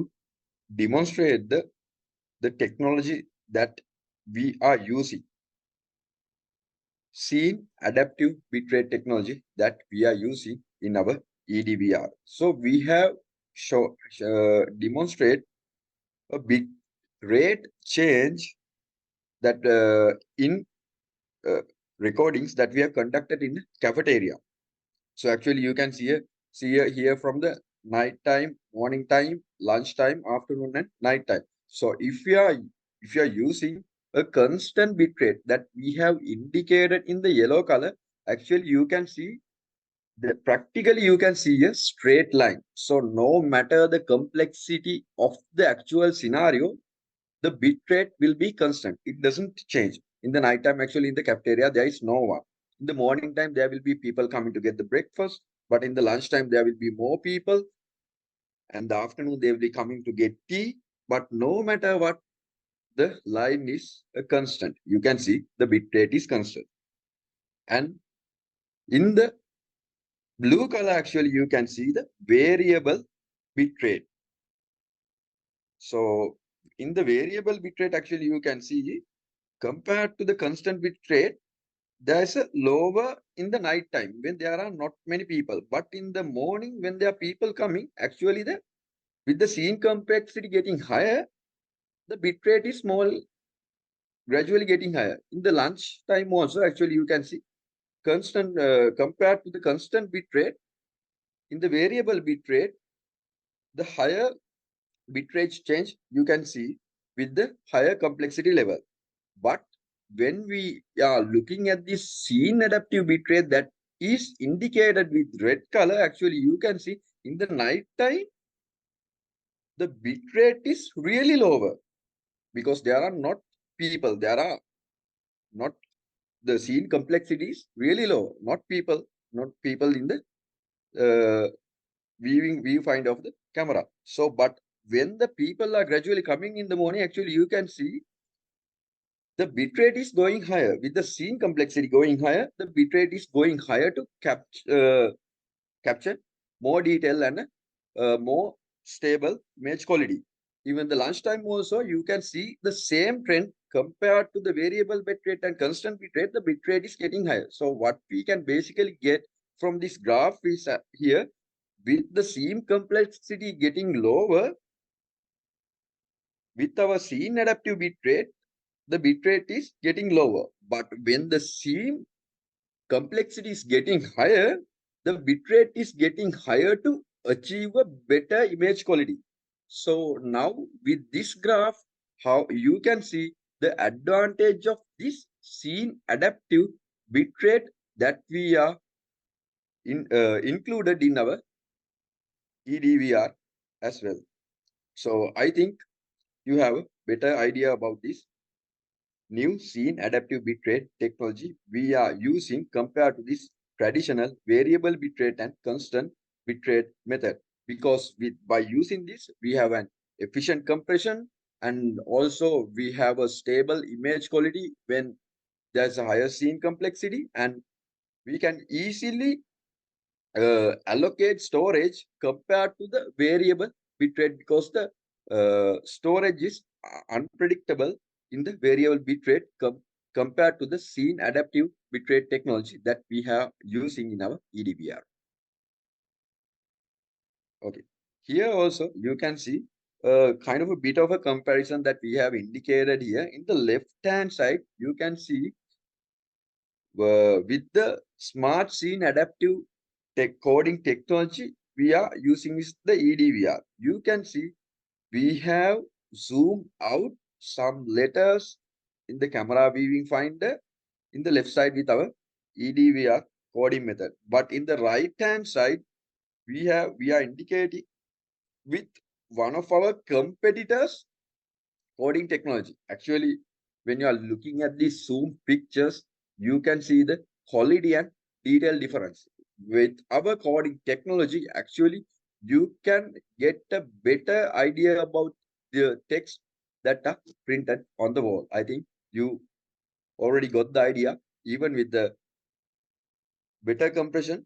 S4: demonstrate the technology that we are using. Scene adaptive bitrate technology that we are using in our eDVR. So we have demonstrate a bit rate change that in recordings that we have conducted in the cafeteria. So actually you can see here from the night time, morning time, lunch time, afternoon and night time. So if you are using a constant bit rate that we have indicated in the yellow color, actually you can see practically you can see a straight line. So no matter the complexity of the actual scenario, the bit rate will be constant. It doesn't change. In the night time, actually in the cafeteria, there is no one. In the morning time, there will be people coming to get the breakfast. but in the lunchtime there will be more people, and the afternoon they will be coming to get tea. But no matter what, the line is a constant. You can see the bit rate is constant. And in the blue color, actually, you can see the variable bit rate. So in the variable bit rate, actually, you can see compared to the constant bit rate, there's a lower in the night time when there are not many people. But in the morning, when there are people coming, actually, with the scene complexity getting higher, the bit rate is small, gradually getting higher. In the lunch time also, actually, you can see constant compared to the constant bit rate, in the variable bit rate, the higher bit rate change you can see with the higher complexity level. But when we are looking at the scene adaptive bit rate that is indicated with red color, actually you can see in the night time, the bit rate is really lower because there are not people, there are not, the scene complexity is really low, not people in the viewfinder of the camera. So, but when the people are gradually coming in the morning, actually you can see the bitrate is going higher with the scene complexity going higher. The bitrate is going higher to capture more detail and more stable image quality. Even the lunchtime also, you can see the same trend compared to the variable bitrate and constant bitrate. The bitrate is getting higher. So what we can basically get from this graph is here, with the scene complexity getting lower, with our scene adaptive bitrate, the bitrate is getting lower. But when the scene complexity is getting higher, the bitrate is getting higher to achieve a better image quality. So now with this graph, how you can see the advantage of this scene adaptive bitrate that we are included in our eDVR as well. So I think you have a better idea about this new scene adaptive bitrate technology we are using compared to this traditional variable bitrate and constant bitrate method. Because by using this, we have an efficient compression, and also we have a stable image quality when there's a higher scene complexity, and we can easily allocate storage compared to the variable bitrate, because the storage is unpredictable in the variable bitrate compared to the scene adaptive bitrate technology that we have using in our eDVR. Okay, here also you can see kind of a bit of a comparison that we have indicated here. In the left hand side, you can see with the smart scene adaptive coding technology we are using is the eDVR. You can see we have zoomed out some letters in the camera viewing finder in the left side with our eDVR coding method. But in the right hand side, we are indicating with one of our competitors coding technology. Actually, when you are looking at these zoom pictures, you can see the quality and detail difference. With our coding technology, actually, you can get a better idea about the text that are printed on the wall. I think you already got the idea. Even with the better compression,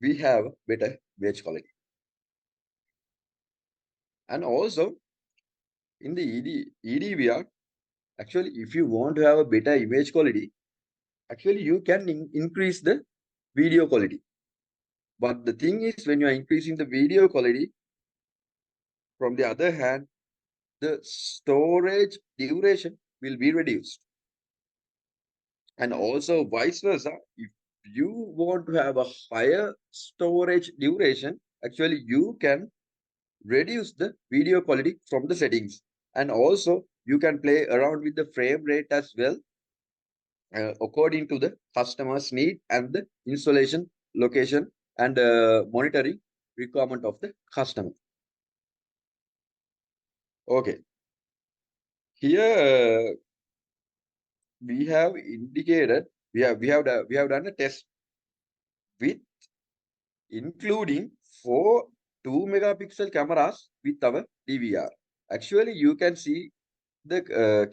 S4: we have better image quality. And also, in the eDVR, actually, if you want to have a better image quality, actually you can increase the video quality. But the thing is, when you are increasing the video quality, from the other hand, the storage duration will be reduced. And also vice versa, if you want to have a higher storage duration, actually you can reduce the video quality from the settings. And also you can play around with the frame rate as well, according to the customer's need and the installation location and monitoring requirement of the customer. Okay, here we have indicated we have done a test with including 4 2-megapixel cameras with our DVR. Actually, you can see the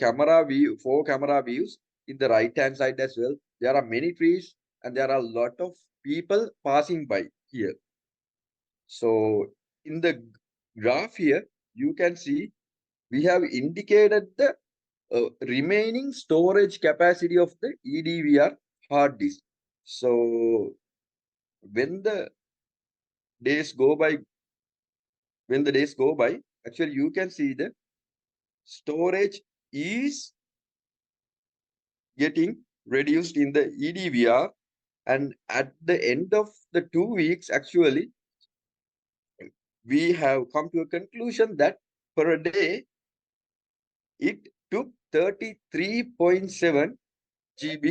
S4: camera view, 4 camera views in the right hand side as well. There are many trees and there are a lot of people passing by here. So in the graph here, you can see we have indicated the remaining storage capacity of the eDVR hard disk. So when the days go by, actually you can see the storage is getting reduced in the eDVR, and at the end of the 2 weeks, actually, we have come to a conclusion that per day, it took 33.7 GB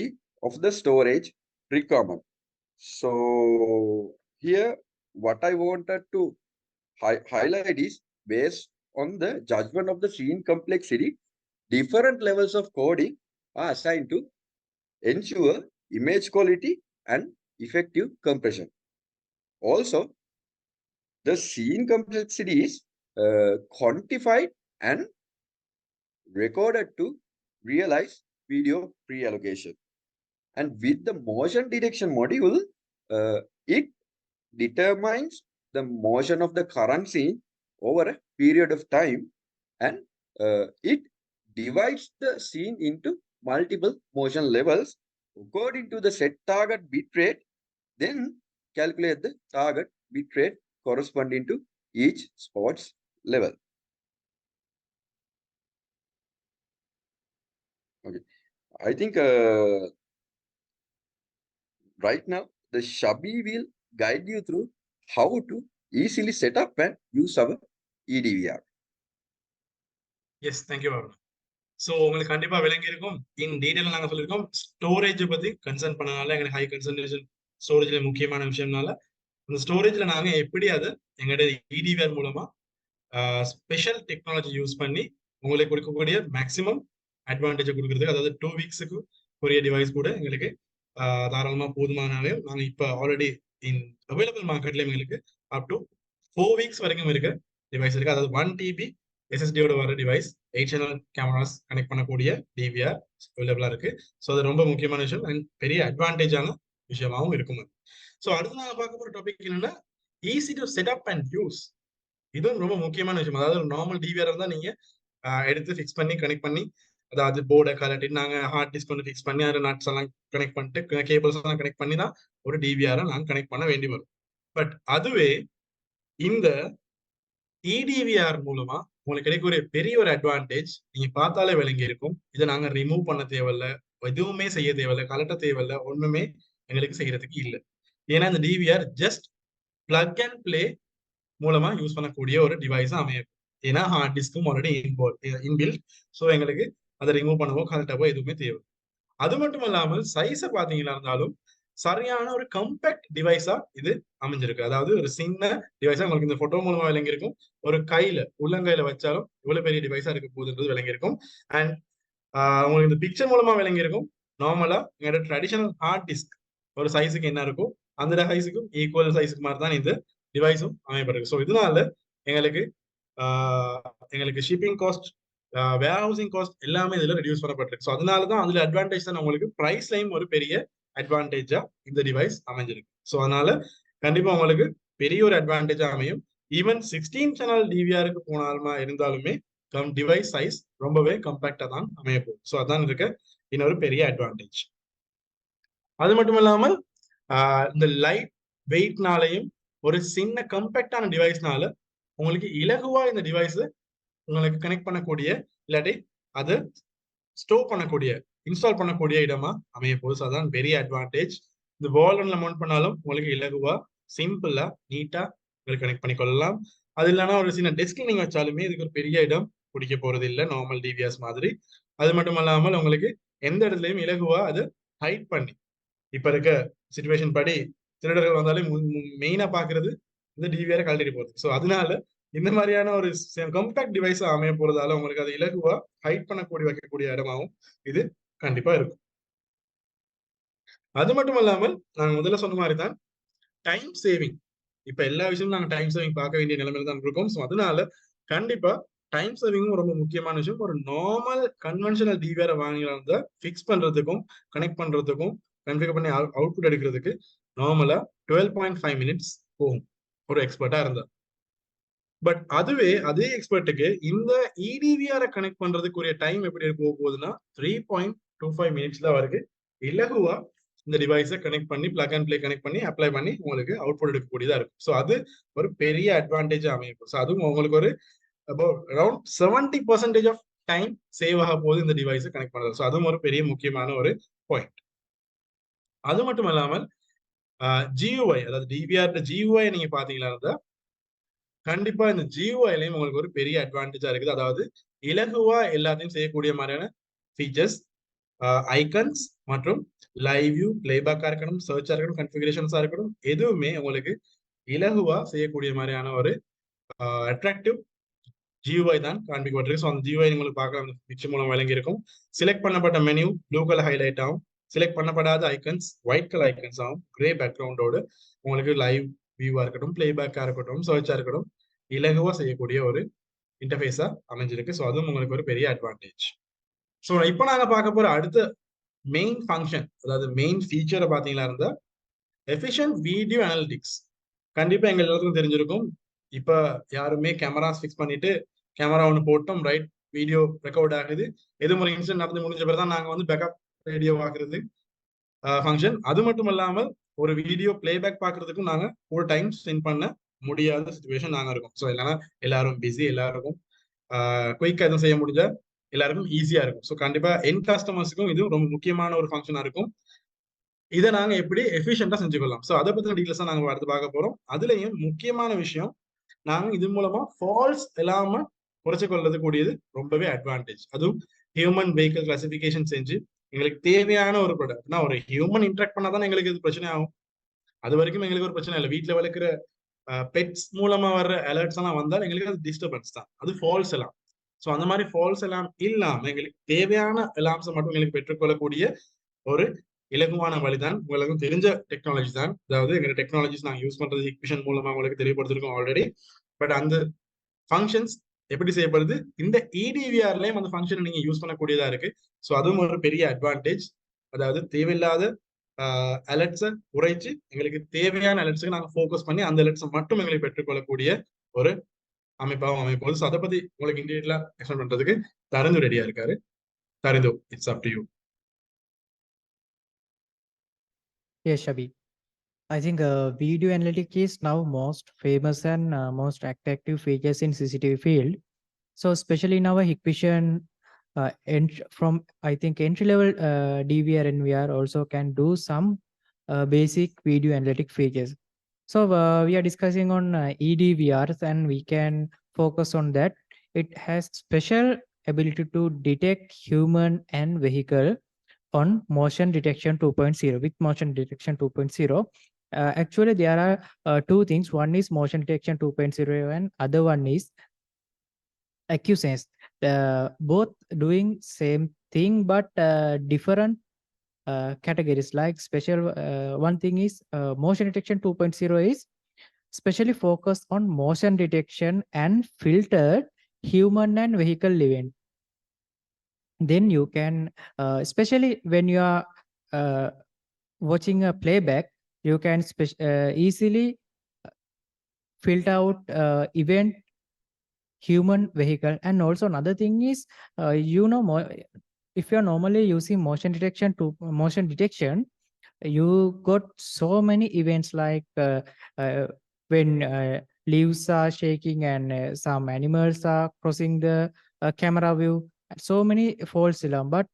S4: of the storage requirement. So here, what I wanted to highlight is, based on the judgment of the scene complexity, different levels of coding are assigned to ensure image quality and effective compression. Also, the scene complexity is quantified and recorded to realize video pre-allocation. And with the motion detection module, it determines the motion of the current scene over a period of time, and it divides the scene into multiple motion levels according to the set target bitrate, then calculate the target bitrate corresponding to each sports level. Okay, I think right now the Shabi will guide you through how to easily set up and use our eDVR.
S2: Yes thank you Babu. So உங்களுக்கு கண்டிப்பா விளங்கி இருக்கும். In detail நாங்க சொல்லியிருக்கோம். Storage பத்தி concern பண்ணனால எங்களுக்கு high concentration ஸ்டோரேஜ்ல முக்கியமான விஷயம்னால அந்த ஸ்டோரேஜ்ல நாங்க எப்படி அதை எங்களுடைய eDVR மூலமா ஸ்பெஷல் டெக்னாலஜி யூஸ் பண்ணி உங்களுக்கு கொடுக்கக்கூடிய மேக்சிமம் அட்வான்டேஜ் கொடுக்கறதுக்கு, அதாவது 2 வீக்ஸுக்கு ஒரு டிவைஸ் கூட எங்களுக்கு தாராளமா போதுமானவே. நாங்க இப்ப ஆல்ரெடி இன் அவைலபிள் மார்க்கெட்ல எங்களுக்கு அப் டு 4 வீக்ஸ் வரைக்கும் இருக்க டிவைஸ் இருக்கு. அதாவது 1 TB எஸ்எஸ்டியோட வர டிவைஸ், 8 சேனல் கேமராஸ் கனெக்ட் பண்ணக்கூடிய டிவிஆர் அவைலபிளா இருக்கு. ஸோ அது ரொம்ப முக்கியமான விஷயம் அண்ட் பெரிய அட்வான்டேஜான விஷயமாவும் இருக்கும். ஸோ அடுத்து நாங்க பார்க்க போற டாபிக் என்னன்னா, easy to set up and use. இதுவும் ரொம்ப முக்கியமான விஷயம். அதாவது நார்மல் டிவிஆர் தான் நீங்க எடுத்து ஃபிக்ஸ் பண்ணி கனெக்ட் பண்ணி, அதாவது போர்டை கலட்டி நாங்க ஹார்ட் டிஸ்க் வந்து ஃபிக்ஸ் பண்ணி அதில் நட்ஸ் எல்லாம் கனெக்ட் பண்ணிட்டு கேபிள்ஸ் எல்லாம் கனெக்ட் பண்ணி தான் ஒரு டிவிஆரை நாங்க கனெக்ட் பண்ண வேண்டி வரும். பட் அதுவே இந்த eDVR மூலமா உங்களுக்கு கிடைக்கக்கூடிய பெரிய ஒரு அட்வான்டேஜ் நீங்க பார்த்தாலே விளங்கி இருக்கும். இதை நாங்க ரிமூவ் பண்ண தேவையில்ல, எதுவுமே செய்ய தேவையில்ல, கலட்ட தேவையில்ல, ஒண்ணுமே எங்களுக்கு செய்யறதுக்கு இல்லை. ஏன்னா இந்த DVR just plug and play மூலமா யூஸ் பண்ணக்கூடிய ஒரு டிவைஸா அமையும். ஏன்னா ஹார்ட் டிஸ்க்கும் ஆல்ரெடி இன்பில்ட். ஸோ எங்களுக்கு அதை ரிமூவ் பண்ணவோ கலட்டவோ எதுவுமே தேவை. அது மட்டும் இல்லாமல் சைஸை பார்த்தீங்கன்னா இருந்தாலும் சரியான ஒரு கம்பேக்ட் டிவைஸா இது அமைஞ்சிருக்கு. அதாவது ஒரு சின்ன டிவைஸா உங்களுக்கு இந்த போட்டோ மூலமா விளங்கி இருக்கும். ஒரு கையில உள்ளங்கையில வச்சாலும் இவ்வளவு பெரிய டிவைஸா இருக்க போகுதுன்றது விளங்கி இருக்கும். அண்ட் உங்களுக்கு இந்த பிக்சர் மூலமா விளங்கி இருக்கும். நார்மலா எங்களோட ட்ரெடிஷனல் ஹார்ட் டிஸ்க் ஒரு சைஸுக்கு என்ன இருக்கும் அந்த சைஸுக்கும் ஈக்குவல் சைஸுக்கு மாதிரி தான் இந்த டிவைஸும் அமையப்பட்டிருக்கு. ஸோ இதனால எங்களுக்கு ஷிப்பிங் காஸ்ட், வேர் ஹவுசிங் காஸ்ட் எல்லாமே இதுல ரெடியூஸ் பண்ணப்பட்டிருக்கு. ஸோ அதனாலதான் அதுல அட்வான்டேஜ் தான் உங்களுக்கு பிரைஸ்லையும் ஒரு பெரிய அட்வான்டேஜா இந்த டிவைஸ் அமைஞ்சிருக்கு. ஸோ அதனால கண்டிப்பா உங்களுக்கு பெரிய ஒரு அட்வான்டேஜா அமையும். ஈவன் 16 சேனல் டிவிஆருக்கு போனாலுமா இருந்தாலுமே டிவைஸ் சைஸ் ரொம்பவே கம்பேக்டா தான் அமைய போகுது. ஸோ அதான் இருக்க இன்னொரு பெரிய அட்வான்டேஜ். அது மட்டும் இல்லாமல் இந்த லைட் வெயிட்னாலையும் ஒரு சின்ன கம்பேக்டான டிவைஸ்னால உங்களுக்கு இலகுவா இந்த டிவைஸ் உங்களுக்கு கனெக்ட் பண்ணக்கூடிய இல்லாட்டி அது ஸ்டோர் பண்ணக்கூடிய இன்ஸ்டால் பண்ணக்கூடிய இடமா அமைய போகுது. அதான் பெரிய அட்வான்டேஜ். இந்த வால்ல மவுண்ட் பண்ணாலும் உங்களுக்கு இலகுவா சிம்பிளா நீட்டா உங்களுக்கு கனெக்ட் பண்ணி கொள்ளலாம். அது இல்லைன்னா ஒரு சின்ன டெஸ்க் நீங்க வச்சாலுமே இதுக்கு ஒரு பெரிய இடம் பிடிக்க போறது இல்லை நார்மல் டிவிஎஸ் மாதிரி. அது மட்டும் இல்லாமல் உங்களுக்கு எந்த இடத்துலயும் இலகுவா அது ஹைட் பண்ணி, இப்ப இருக்க சிச்சுவேஷன் படி திருடர்கள் வந்தாலே மெயினா பாக்குறது இந்த டிவிஆரை கழட்டிட்டு போறது. ஸோ அதனால இந்த மாதிரியான ஒரு கம்பேக்ட் டிவைஸ் அமைய போறதால உங்களுக்கு அது இலகுவா ஹைட் பண்ணக்கூடிய வைக்கக்கூடிய இடமாவும் இது கண்டிப்பா இருக்கும். அது மட்டும் இல்லாமல் நாங்க முதல்ல சொன்ன மாதிரி தான் டைம் சேவிங். இப்ப எல்லா விஷயமும் நாங்க டைம் சேவிங் பார்க்க வேண்டிய நிலைமையில தான் இருக்கோம். ஸோ அதனால கண்டிப்பா டைம் சேவிங்கும் ரொம்ப முக்கியமான விஷயம். ஒரு நார்மல் கன்வென்ஷனல் டிவிஆர் வாங்கினா ஃபிக்ஸ் பண்றதுக்கும் கனெக்ட் பண்றதுக்கும் கன்ஃபிகர் பண்ணி அவுட்புட் எடுக்கிறதுக்கு நார்மலா 12.5 மினிட்ஸ் போகும் ஒரு எக்ஸ்பர்ட்டா இருந்தா. பட் அதுவே அதே எக்ஸ்பர்ட்டுக்கு இந்த eDVR கனெக்ட் பண்றதுக்குரிய டைம் எப்படி போக போகுதுன்னா 3.25 மினிட்ஸ் தான் வருது. இலகுவா இந்த டிவைஸை கனெக்ட் பண்ணி பிளக் அண்ட் பிளே கனெக்ட் பண்ணி அப்ளை பண்ணி உங்களுக்கு அவுட்புட் எடுக்கக்கூடியதா இருக்கும். ஸோ அது ஒரு பெரிய அட்வான்டேஜ் அமையும். ஸோ அதுவும் உங்களுக்கு ஒரு அரௌண்ட் 70% ஆஃப் டைம் சேவ் ஆக போகுது இந்த டிவைஸை கனெக்ட் பண்றது. ஸோ அதுவும் ஒரு பெரிய முக்கியமான ஒரு பாயிண்ட். அது மட்டும் இல்லாமல் GUI, அதாவது டிவிஆர் GUI நீங்க பாத்தீங்களா இருந்தா கண்டிப்பா இந்த GUIலையும் உங்களுக்கு ஒரு பெரிய அட்வான்டேஜா இருக்குது. அதாவது இலகுவா எல்லாத்தையும் செய்யக்கூடிய மாதிரியான ஃபீச்சர்ஸ், ஐக்கன்ஸ் மற்றும் லைவ் வியூ, பிளேபேக்கா இருக்கணும், சர்ச்சா இருக்கணும், கன்ஃபிகரேஷன்ஸா இருக்கணும், எதுவுமே உங்களுக்கு இலகுவா செய்யக்கூடிய மாதிரியான ஒரு அட்ராக்டிவ் GUI தான் காண்பிக்கப்பட்டிருக்கு. ஸோ அந்த GUI உங்களுக்கு பார்க்கலாம் பிக்சர் மூலம் வழங்கி இருக்கும். செலக்ட் பண்ணப்பட்ட மெனு ப்ளூ கலர் ஹைலைட் ஆகும். செலக்ட் பண்ணப்படாத ஐக்கன்ஸ் ஒயிட் கலர் ஐக்கன்ஸ் ஆகும். கிரே பேக்ரவுண்டோடு உங்களுக்கு லைவ் வியூவா இருக்கட்டும், பிளேபேக்கா இருக்கட்டும், சர்ச்சா இருக்கட்டும், இலகுவா செய்யக்கூடிய ஒரு இன்டர்ஃபேஸா அமைஞ்சிருக்கு. ஸோ அதுவும் உங்களுக்கு ஒரு பெரிய அட்வான்டேஜ். ஸோ இப்போ நாங்க பார்க்க போற அடுத்த மெயின் ஃபங்க்ஷன், அதாவது மெயின் ஃபீச்சரை பார்த்தீங்களா இருந்தா எஃபிஷியன்ட் வீடியோ அனாலிட்டிக்ஸ். கண்டிப்பா எங்க எல்லாருக்கும் தெரிஞ்சிருக்கும். இப்ப யாருமே கேமராஸ் ஃபிக்ஸ் பண்ணிட்டு கேமரா ஒன்று போட்டோம், ரைட், வீடியோ ரெக்கார்ட் ஆகுது, எதுவும் ஒரு இன்சிடென்ட் நடந்து முடிஞ்ச பிறகு தான் நாங்க வந்து பேக்கப் வீடியோ பார்க்கறது ஃபங்க்ஷன். அது மட்டும் இல்லாமல் ஒரு வீடியோ பிளேபேக் பார்க்கறதுக்கும் நாங்க ஒரு டைம் ஸ்பெண்ட் பண்ண முடியாத சுச்சுவேஷன் நாங்க இருக்கோம். ஸோ இல்லைன்னா எல்லாரும் பிஸி, எல்லாருக்கும் குயிக்காக எதுவும் செய்ய முடிஞ்சா எல்லாருக்கும் ஈஸியா இருக்கும். ஸோ கண்டிப்பா என் கஸ்டமர்ஸுக்கும் இது ரொம்ப முக்கியமான ஒரு ஃபங்க்ஷனா இருக்கும். இதை நாங்க எப்படி எஃபிஷியன்டா செஞ்சுக்கலாம். ஸோ அதை பத்தின டீட்டெயில்ஸ் தான் நாங்க அடுத்து பார்க்க போறோம். அதுலயும் முக்கியமான விஷயம், நாங்க இது மூலமா ஃபால்ஸ் இல்லாம குறைச்சு கொள்றது கூடியது ரொம்பவே அட்வான்டேஜ். அதுவும் ஹியூமன் வெஹிக்கிள் கிளாசிபிகேஷன் செஞ்சு எங்களுக்கு தேவையான ஒரு ப்ராடக்ட். ஒரு ஹியூமன் இன்ட்ராக்ட் பண்ணாதான் எங்களுக்கு இது பிரச்சனை ஆகும். அது வரைக்கும் எங்களுக்கு ஒரு பிரச்சனை இல்லை. வீட்டுல வளர்க்குற பெட்ஸ் மூலமா வர்ற அலர்ட்ஸ் எல்லாம் வந்தால் எங்களுக்கு அது டிஸ்டர்பன்ஸ் தான், அது ஃபால்ஸ் எல்லாம். ஸோ அந்த மாதிரி ஃபால்ஸ் எல்லாம் இல்லாம எங்களுக்கு தேவையான அலார்ம்ஸை மட்டும் எங்களுக்கு பெற்றுக்கொள்ளக்கூடிய ஒரு இலகுவான வழிதான், உங்களுக்கு தெரிஞ்ச டெக்னாலஜி தான். அதாவது எங்க டெக்னாலஜிஸ் நாங்கள் யூஸ் பண்றது ஹிக்விஷன் மூலமா உங்களுக்கு தெரியப்படுத்திருக்கோம் ஆல்ரெடி. பட் அந்த ஃபங்க்ஷன்ஸ் எப்படி செய்யப்படுது, இந்த eDVRலயும் அந்த ஃபங்க்ஷனை நீங்க யூஸ் பண்ணக்கூடியதா இருக்கு. ஸோ அதுவும் ஒரு பெரிய அட்வான்டேஜ். அதாவது தேவையில்லாத அலர்ட்ஸை குறைச்சு எங்களுக்கு தேவையான அலர்ட்ஸுக்கு நாங்கள் ஃபோக்கஸ் பண்ணி அந்த அலர்ட்ஸை மட்டும் எங்களுக்கு பெற்றுக்கொள்ளக்கூடிய ஒரு அமைப்பாகவும் அமைப்போது. ஸோ அதை பத்தி உங்களுக்கு இன்டீரியலா எக்ஸ்பிளைன் பண்றதுக்கு தரிந்து ரெடியா இருக்காரு. Tharindu, it's up to you.
S3: Yes, Shabi. I think video analytics is now most famous and most attractive features in CCTV field. So especially in our Hikvision, from I think entry-level DVR and VR also can do some basic video analytic features. So we are discussing on eDVRs and we can focus on that. It has special ability to detect human and vehicle on motion detection 2.0. With motion detection 2.0, actually there are two things. One is motion detection 2.0 and other one is AccuSense. Both doing same thing but different categories. Like special one thing is motion detection 2.0 is specially focused on motion detection and filtered human and vehicle event. Then you can especially when you are watching a playback, you can easily filter out event, human, vehicle. And also another thing is if you're normally using motion detection, you got so many events like when leaves are shaking and some animals are crossing the camera view, so many false alarm. But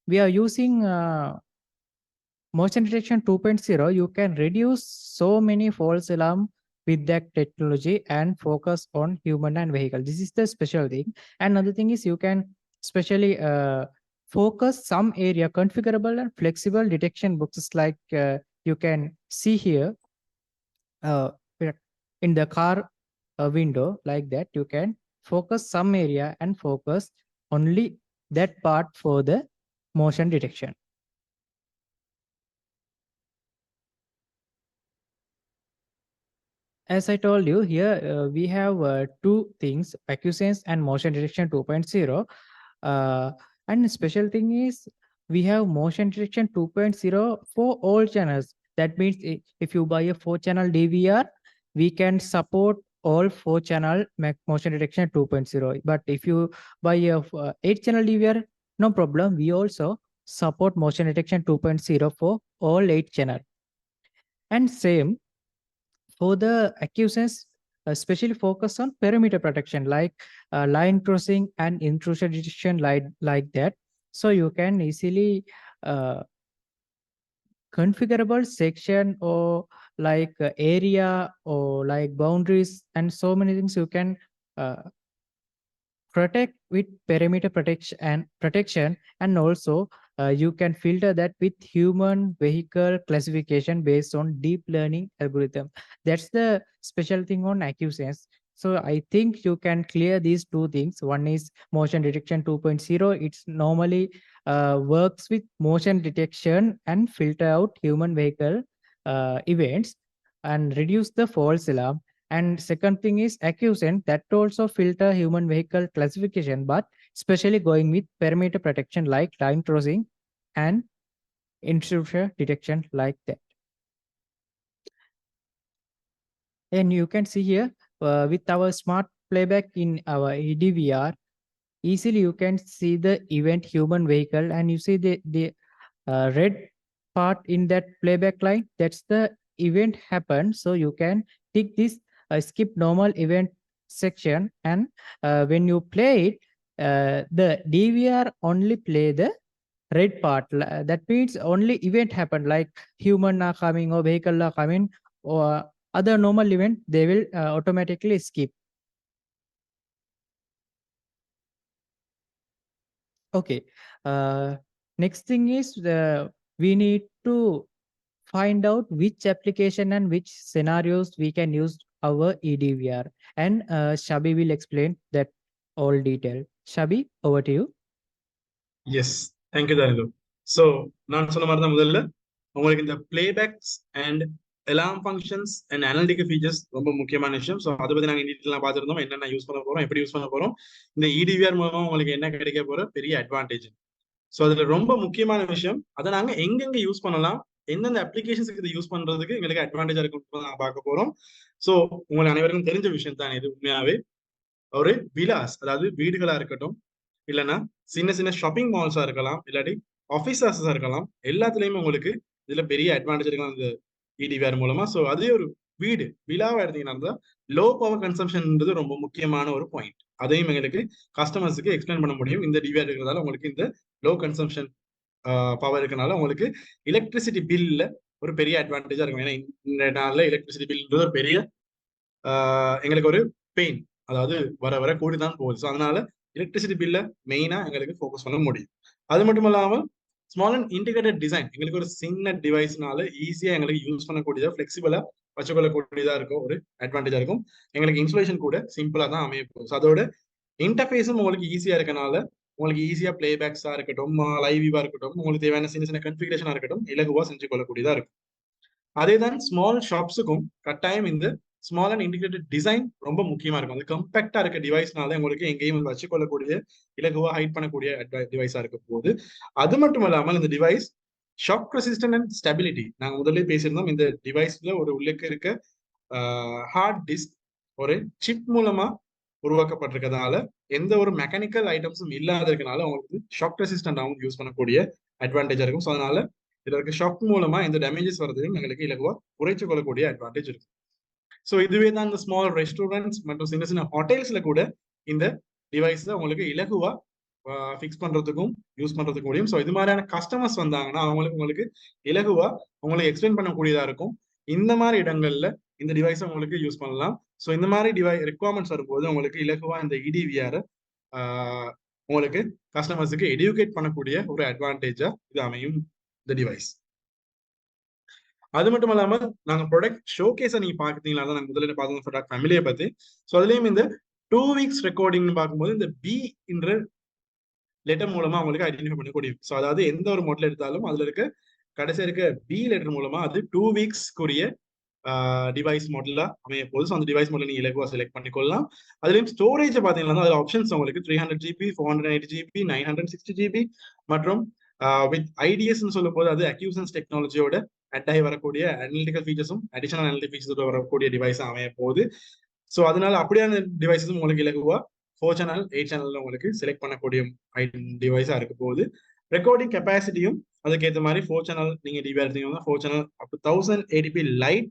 S3: we are using motion detection 2.0, you can reduce so many false alarm with that technology and focus on human and vehicle. This is the special thing. And another thing is you can specially focus some area configurable and flexible detection boxes like you can see here in the car window, like that you can focus some area and focus only that part for the motion detection. as I told you here, we have two things, acquiescence and motion detection 2.0. And the special thing is we have motion detection 2.0 for all channels. That means if you buy a 4-channel DVR, we can support all 4-channel motion detection 2.0. But if you buy a 8-channel DVR, no problem. We also support motion detection 2.0 for all 8 channel. And same for the acquisitions, especially focus on perimeter protection like line crossing and intrusion detection like that. So you can easily configurable section or like area or like boundaries and so many things you can protect with perimeter protection and also you can filter that with human vehicle classification based on deep learning algorithm. That's the special thing on acquisitions. So I think you can clear these two things. One is motion detection 2.0. It's normally works with motion detection and filter out human vehicle events and reduce the false alarm. And second thing is acquisition that also filter human vehicle classification, but especially going with perimeter protection like line crossing and intrusion detection like that. And you can see here with our smart playback in our eDVR, easily you can see the event human vehicle and you see the red part in that playback line. That's the event happened. So you can tick this skip normal event section, and when you play it, the DVR only play the red part. That means only event happened like human are coming or vehicle are coming or other normal event, they will automatically skip. Okay. Next thing is we need to find out which application and which scenarios we can use our eDVR. And Shabi will explain that all detail. Shabi, over to you.
S2: Yes thank you தாரிலு. So நான் சொன்ன மாதிரி தான் முதல்ல உங்களுக்கு இந்த playbacks and alarm functions and analytic features ரொம்ப முக்கியமான விஷயம். ஸோ அதை பற்றி நாங்கள் டீட்டெயிலாக பார்த்துருந்தோம், என்னென்ன யூஸ் பண்ண போகிறோம், எப்படி யூஸ் பண்ண போகிறோம், இந்த இடிவிஆர் மூலமா உங்களுக்கு என்ன கிடைக்க போகிற பெரிய அட்வான்டேஜ். ஸோ அதில் ரொம்ப முக்கியமான விஷயம் அதை நாங்கள் எங்கெங்கே யூஸ் பண்ணலாம், எந்தெந்த அப்ளிகேஷன்ஸுக்கு இதை யூஸ் பண்ணுறதுக்கு எங்களுக்கு அட்வான்டேஜாக இருக்கும் நாங்கள் பார்க்க போகிறோம். ஸோ உங்களுக்கு அனைவருக்கும் தெரிஞ்ச விஷயம் தான் இது. உண்மையாகவே ஒரு விலாஸ், அதாவது வீடுகளாக இருக்கட்டும், இல்லைன்னா சின்ன சின்ன ஷாப்பிங் மால்ஸா இருக்கலாம், இல்லாட்டி ஆஃபீஸர்ஸா இருக்கலாம், எல்லாத்துலயுமே உங்களுக்கு இதுல பெரிய அட்வான்டேஜ் இருக்கலாம் இந்த இடிவிஆர் மூலமா. ஸோ அதே ஒரு வீடு விழாவா எடுத்தீங்கன்னா லோ பவர் கன்சம்ஷன்ன்றது ரொம்ப முக்கியமான ஒரு பாயிண்ட். அதையும் எங்களுக்கு கஸ்டமர்ஸுக்கு எக்ஸ்பிளைன் பண்ண முடியும். இந்த டிவிஆர் இருக்கிறதால உங்களுக்கு இந்த லோ கன்சம்ஷன் பவர் இருக்கனால உங்களுக்கு எலக்ட்ரிசிட்டி பில்ல ஒரு பெரிய அட்வான்டேஜா இருக்கும். ஏன்னா இந்த நாளில் எலக்ட்ரிசிட்டி பில்ன்றது ஒரு பெரிய எங்களுக்கு ஒரு பெயின், அதாவது வர வர கூடி தான் போகுது. ஸோ அதனால எலக்ட்ரிசிட்டி பில்ல மெயினா எங்களுக்கு ஃபோக்கஸ் பண்ண முடியும். அது மட்டும் இல்லாமல் ஸ்மால் அண்ட் இன்டிகிரேட்டட் டிசைன், எங்களுக்கு ஒரு சின்ன டிவைஸ்னால ஈஸியா எங்களுக்கு யூஸ் பண்ணக்கூடியதா, ஃபிளெக்சிபிளா வச்சுக்கொள்ளக்கூடியதா இருக்கும், ஒரு அட்வான்டேஜா இருக்கும். எங்களுக்கு இன்ஸ்டலேஷன் கூட சிம்பிளா தான் அமைய போகும். ஸோ அதோட இன்டர்ஃபேஸும் உங்களுக்கு ஈஸியா இருக்கனால உங்களுக்கு ஈஸியா பிளேபேக்ஸா இருக்கட்டும், லைவா இருக்கட்டும், உங்களுக்கு தேவையான சின்ன சின்ன கன்ஃபிகரேஷனா இருக்கட்டும், இலகுவா செஞ்சு கொள்ளக்கூடியதா இருக்கும். அதே தான் ஸ்மால் ஷாப்ஸுக்கும் கட்டாயம் இந்த ஸ்மால் அண்ட் இன்டிகிரேட்டட் டிசைன் ரொம்ப முக்கியமா இருக்கும். அது கம்பேக்டா இருக்க டிவைஸ்னால உங்களுக்கு எங்கேயும் வச்சுக்கொள்ளக்கூடிய, இலகுவா ஹைட் பண்ணக்கூடிய டிவைஸா இருக்க போகுது. அது மட்டும் இல்லாமல் இந்த device shock resistant and stability, நாங்க முதல்ல பேசியிருந்தோம். இந்த டிவைஸ்ல ஒரு உள்ளுக்கு இருக்க ஹார்ட் டிஸ்க் ஒரு சிப் மூலமா உருவாக்கப்பட்டிருக்கிறதுனால எந்த ஒரு மெக்கானிக்கல் ஐட்டம்ஸும் இல்லாத இருக்கனால உங்களுக்கு ஷாக் ரெசிஸ்டன்டாகவும் யூஸ் பண்ணக்கூடிய அட்வான்டேஜா இருக்கும். ஸோ அதனால இதுல இருக்க ஷாக் மூலமா எந்த டேமேஜஸ் வரதையும் எங்களுக்கு இலகுவா குறைச்சு கொள்ளக்கூடிய அட்வான்டேஜ் இருக்கும். ஸோ இதுவே தான் இந்த ஸ்மால் ரெஸ்டாரண்ட்ஸ் மற்றும் சின்ன சின்ன ஹோட்டல்ஸ்ல கூட இந்த டிவைஸ் உங்களுக்கு இலகுவா ஃபிக்ஸ் பண்றதுக்கும் யூஸ் பண்றதுக்கும் முடியும். ஸோ இது மாதிரியான கஸ்டமர்ஸ் வந்தாங்கன்னா அவங்களுக்கு உங்களுக்கு இலகுவா உங்களுக்கு எக்ஸ்பிளைன் பண்ணக்கூடியதா இருக்கும். இந்த மாதிரி இடங்கள்ல இந்த டிவைஸை உங்களுக்கு யூஸ் பண்ணலாம். ஸோ இந்த மாதிரி ரெக்குவயர்மெண்ட்ஸ் வரும்போது உங்களுக்கு இலகுவா இந்த இடிவிஆர் உங்களுக்கு கஸ்டமர்ஸுக்கு எடுகேட் பண்ணக்கூடிய ஒரு அட்வான்டேஜா இது அமையும் இந்த டிவைஸ். அது மட்டும் இல்லாம நாங்க ப்ராடக்ட் ஷோகேஸை நீங்க பாத்தீங்களா, நாங்க முதல்ல பார்த்தோம் ப்ராடக்ட் ஃபேமிலியை பத்தி. ஸோ அதுலயும் இந்த 2 weeks ரெக்கார்டிங்னு பார்க்கும்போது இந்த பி என்ற லெட்டர் மூலமா அவங்களுக்கு ஐடென்டிஃபை பண்ணக்கூடிய, ஸோ அதாவது எந்த ஒரு மாடல் எடுத்தாலும் அதுல இருக்க கடைசியா இருக்க பி லெட்டர் மூலமா அது 2 weeks டிவைஸ் மாடலா அமைய போகுது. ஸோ அந்த டிவைஸ் மாடல் நீங்க இலகுவா செலக்ட் பண்ணிக்கொள்ளலாம். அதுலயும் ஸ்டோரேஜ் பாத்தீங்கன்னா அதுல ஆப்ஷன்ஸ் உங்களுக்கு 300 GB, 480 GB, 960 GB மற்றும் வித் ஐடிஎஸ் சொல்லும் போது அது அக்யூசன்ஸ் டெக்னாலஜியோட அட் ஆகி வரக்கூடிய அனலிட்டிக்கல் ஃபீச்சர்ஸும் அடிஷனல் அனலிட்டிக் ஃபீச்சர்ஸோட வரக்கூடிய டிவைஸ் அமைய போகுது. ஸோ அதனால அப்படியான டிவைஸஸும் உங்களுக்கு இலகுவா 4 சேனல் 8 சேனல்ல உங்களுக்கு செலக்ட் பண்ணக்கூடிய டிவைஸா இருக்க போகுது. ரெக்கார்டிங் கெப்பாசிட்டியும் அதுக்கேற்ற மாதிரி 4 சேனல் நீங்க டிவிஆர் எடுத்தீங்கன்னா 4 channel up to 1080p light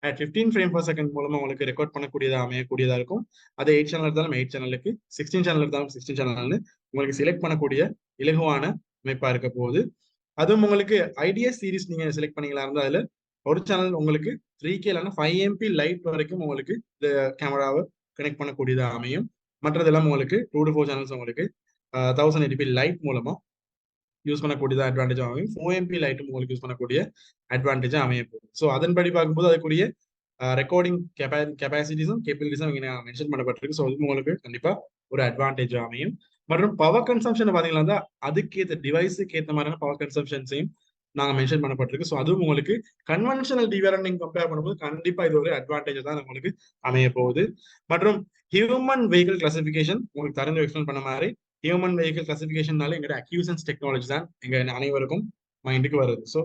S2: at 15 frame per second மூலமா உங்களுக்கு ரெக்கார்ட் பண்ணக்கூடியதா அமையக்கூடியதா இருக்கும். அது 8 சேனல் இருந்தாலும் 8 சேனலுக்கு, 16 சேனல் இருந்தாலும் 16 சேனல்னு உங்களுக்கு செலக்ட் பண்ணக்கூடிய இலகுவான அமைப்பா இருக்க போகுது. அதுவும் உங்களுக்கு ஐடிஎஸ் சீரிஸ் நீங்க செலக்ட் பண்ணீங்களா இருந்தா அதுல ஒரு சேனல் உங்களுக்கு 3K இல்லைன்னா 5MP லைட் வரைக்கும் உங்களுக்கு இந்த கேமராவை கனெக்ட் பண்ணக்கூடியதா அமையும். மற்றதெல்லாம் உங்களுக்கு 2 to 4 சேனல்ஸ் உங்களுக்கு 1080p லைட் மூலமா யூஸ் பண்ணக்கூடியதா அட்வான்டேஜ் அமையும். 4MP லைட்டும் உங்களுக்கு யூஸ் பண்ணக்கூடிய அட்வான்டேஜா அமைய போகுது. ஸோ அதன்படி பார்க்கும்போது அதுக்குரிய ரெக்கார்டிங் கெப்பாசிட்டிஸும் கேபிலிட்டிஸும் இங்கே மென்ஷன் பண்ணப்பட்டிருக்கு. ஸோ அது உங்களுக்கு கண்டிப்பா ஒரு அட்வான்டேஜ் அமையும். மற்றும் பவர் கன்சம்ஷன் பாத்தீங்கன்னா அதுக்கேற்ற டிவைஸுக்கு ஏற்ற மாதிரியான பவர் கன்சம்ஷன்ஸையும் நாங்க மென்ஷன் பண்ணப்பட்டிருக்கு. ஸோ அதுவும் உங்களுக்கு கன்வென்ஷனல் டிவிஆர் நீங்க கம்பேர் பண்ணும்போது கண்டிப்பா இது ஒரு அட்வான்டேஜ் தான் உங்களுக்கு அமைய போகுது. மற்றும் ஹியூமன் வெஹிக்கிள் கிளாசிபிகேஷன் உங்களுக்கு தரந்து எக்ஸ்பிளைன் பண்ண மாதிரி ஹியூமன் வெஹிக்கிள் கிளாசிபிகேஷன்னால எங்க அக்யூசன்ஸ் டெக்னாலஜி தான் எங்க அனைவருக்கும் மைண்டுக்கு வருது. ஸோ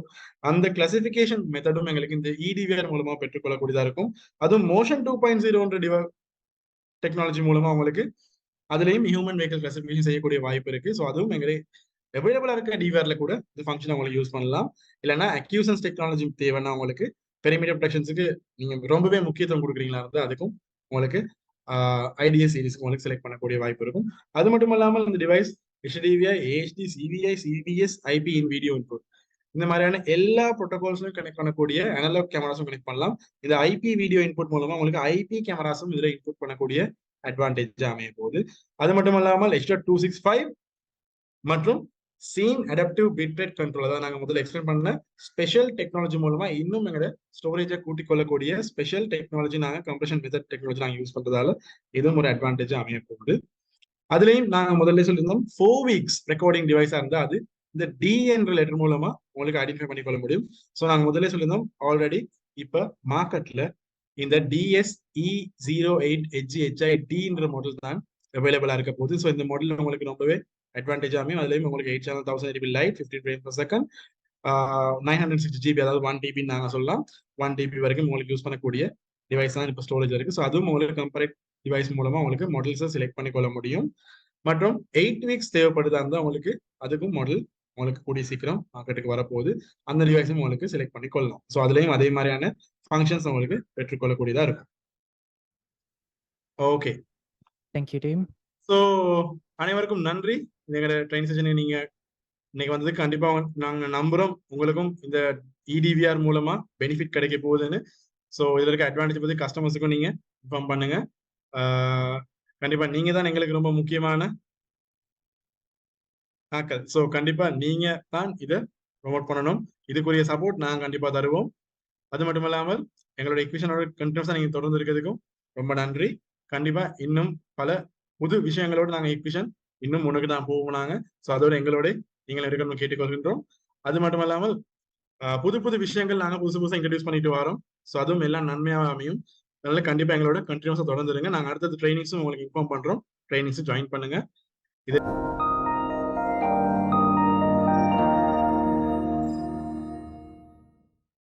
S2: அந்த கிளாசிபிகேஷன் மெத்தடும் எங்களுக்கு இந்த eDVR மூலமா பெற்றுக்கொள்ளக்கூடியதா இருக்கும். அதுவும் மோஷன் 2.0 டெக்னாலஜி மூலமா உங்களுக்கு அதுலயும் ஹியூமன் வெஹிக்கிள் கிளாசிபிகேஷன் செய்யக்கூடிய வாய்ப்பு இருக்கு. ஸோ அதுவும் எங்களுக்கு அவைலபிளா இருக்க டிவிஆர்ல கூட இந்த ஃபங்க்ஷன் உங்களுக்கு யூஸ் பண்ணலாம். இல்லைன்னா அக்யூசன்ஸ் டெக்னாலஜி தேவைன்னா உங்களுக்கு பெரிமீட்டர் ப்ரொடெக்ஷன்ஸுக்கு நீங்க ரொம்பவே முக்கியத்துவம் கொடுக்குறீங்களா இருந்தால் அதுக்கும் உங்களுக்கு ஐடிஎஸ் சீரிஸ்க்கு உங்களுக்கு செலக்ட் பண்ணக்கூடிய வாய்ப்பு இருக்கும். அது மட்டும் இல்லாமல் இந்த device HDVI, AHD, CVI, CBS, IP இன் வீடியோ இன்புட் இந்த மாதிரியான எல்லா ப்ரோட்டோகால்ஸும் கனெக்ட் பண்ணக்கூடிய அனலாக் கேமராஸும் கனெக்ட் பண்ணலாம். இந்த IP வீடியோ இன்புட் மூலமா உங்களுக்கு IP கேமராஸும் இதுல இன்புட் பண்ணக்கூடிய அட்வான்டேஜ் அமைய போகுது. அது மட்டும் இல்லாமல் H.265 மற்றும் சீன் அடாப்டிவ் பிட்ரேட் கண்ட்ரோல் அதாவது நாங்க முதல்ல எக்ஸ்பிளைன் பண்ண ஸ்பெஷல் டெக்னாலஜி மூலமா இன்னும் எங்களோட ஸ்டோரேஜை கூட்டிக் கொள்ளக்கூடிய ஸ்பெஷல் டெக்னாலஜி நாங்க கம்ப்ரஷன் மெத்தட் டெக்னாலஜி நாங்க யூஸ் பண்றதால இதுவும் ஒரு அட்வான்டேஜ் அமைய போகுது. அதுலயும் நாங்க முதல்ல சொல்லியிருந்தோம் 4 weeks ரெக்கார்டிங் டிவைஸா இருந்தா அது இந்த D என்ற லெட்டர் மூலமா உங்களுக்கு ஐடென்டிஃபை பண்ணிக்கொள்ள முடியும். ஸோ நாங்க முதல்ல சொல்லியிருந்தோம் ஆல்ரெடி இப்ப மார்க்கெட்ல இந்த DS-E08HGHI-D மாடல் தான் அவைலபிளா இருக்க போகுது. ஸோ இந்த மாடல் உங்களுக்கு ரொம்பவே அட்வான்டேஜ் அமையும். அதுலயும் உங்களுக்கு 8 channel 1080p light 15 frames per second 960 GB அதாவது 1 TB நாங்க சொல்லலாம் 1 TB வரைக்கும் உங்களுக்கு யூஸ் பண்ணக்கூடிய டிவைஸ் தான் இப்போ ஸ்டோரேஜ் இருக்கு. ஸோ அதுவும் உங்களுக்கு கம்பேரட் டிவைஸ் மூலமா உங்களுக்கு மாடல்ஸை செலக்ட் பண்ணிக்கொள்ள முடியும். மற்றும் 8 weeks தேவைப்படுதா இருந்தால் உங்களுக்கு அதுக்கும் மாடல் உங்களுக்கு கூடிய சீக்கிரம் மார்க்கெட்டுக்கு வரப்போகுது. அந்த டிவைஸும் உங்களுக்கு செலக்ட் பண்ணி கொள்ளலாம். ஸோ அதுலயும் அதே மாதிரியான ஃபங்க்ஷன்ஸ் உங்களுக்கு பெற்றுக்கொள்ளக்கூடியதா இருக்கும். Okay,
S3: thank you team.
S2: ஸோ அனைவருக்கும் நன்றி. எங்களோட ட்ரெயின் செஷனை நீங்க இன்னைக்கு வந்தது கண்டிப்பா நாங்க நம்புறோம் உங்களுக்கும் இந்த eDVR மூலமா பெனிஃபிட் கிடைக்க போகுதுன்னு. ஸோ இதுல இருக்க அட்வான்டேஜ் பத்தி கஸ்டமர்ஸுக்கும் நீங்க இன்ஃபார்ம் பண்ணுங்க. கண்டிப்பா நீங்க தான் எங்களுக்கு ரொம்ப முக்கியமான ஆக்கள். ஸோ கண்டிப்பா நீங்க தான் இதை ப்ரொமோட் பண்ணணும். இதுக்குரிய சப்போர்ட் நாங்க கண்டிப்பா தருவோம். அது மட்டும் இல்லாமல் எங்களோட எக்விஷனோட கண்டினியூஸா நீங்க தொடர்ந்து இருக்கிறதுக்கும் ரொம்ப நன்றி. கண்டிப்பா இன்னும் பல புது விஷயங்களோடு நாங்க எக்விஷன் இன்னும் முன்னுக்கு தான் போவோம். ஸோ அதோட எங்களோட நீங்கள் இருக்கணும்னு கேட்டுக்கொள்கின்றோம். அது மட்டும் இல்லாமல் புது புது விஷயங்கள் நாங்க புதுசா இன்ட்ரடியூஸ் பண்ணிட்டு வரோம். ஸோ அதுவும் எல்லாம் நன்மையாக அமையும். அதனால கண்டிப்பா எங்களோட கண்டினியூஸா தொடர்ந்துருங்க. நாங்க அடுத்தது ட்ரைனிங்ஸும் உங்களுக்கு இன்ஃபார்ம் பண்றோம். ட்ரைனிங்ஸும் ஜாயின் பண்ணுங்க. இது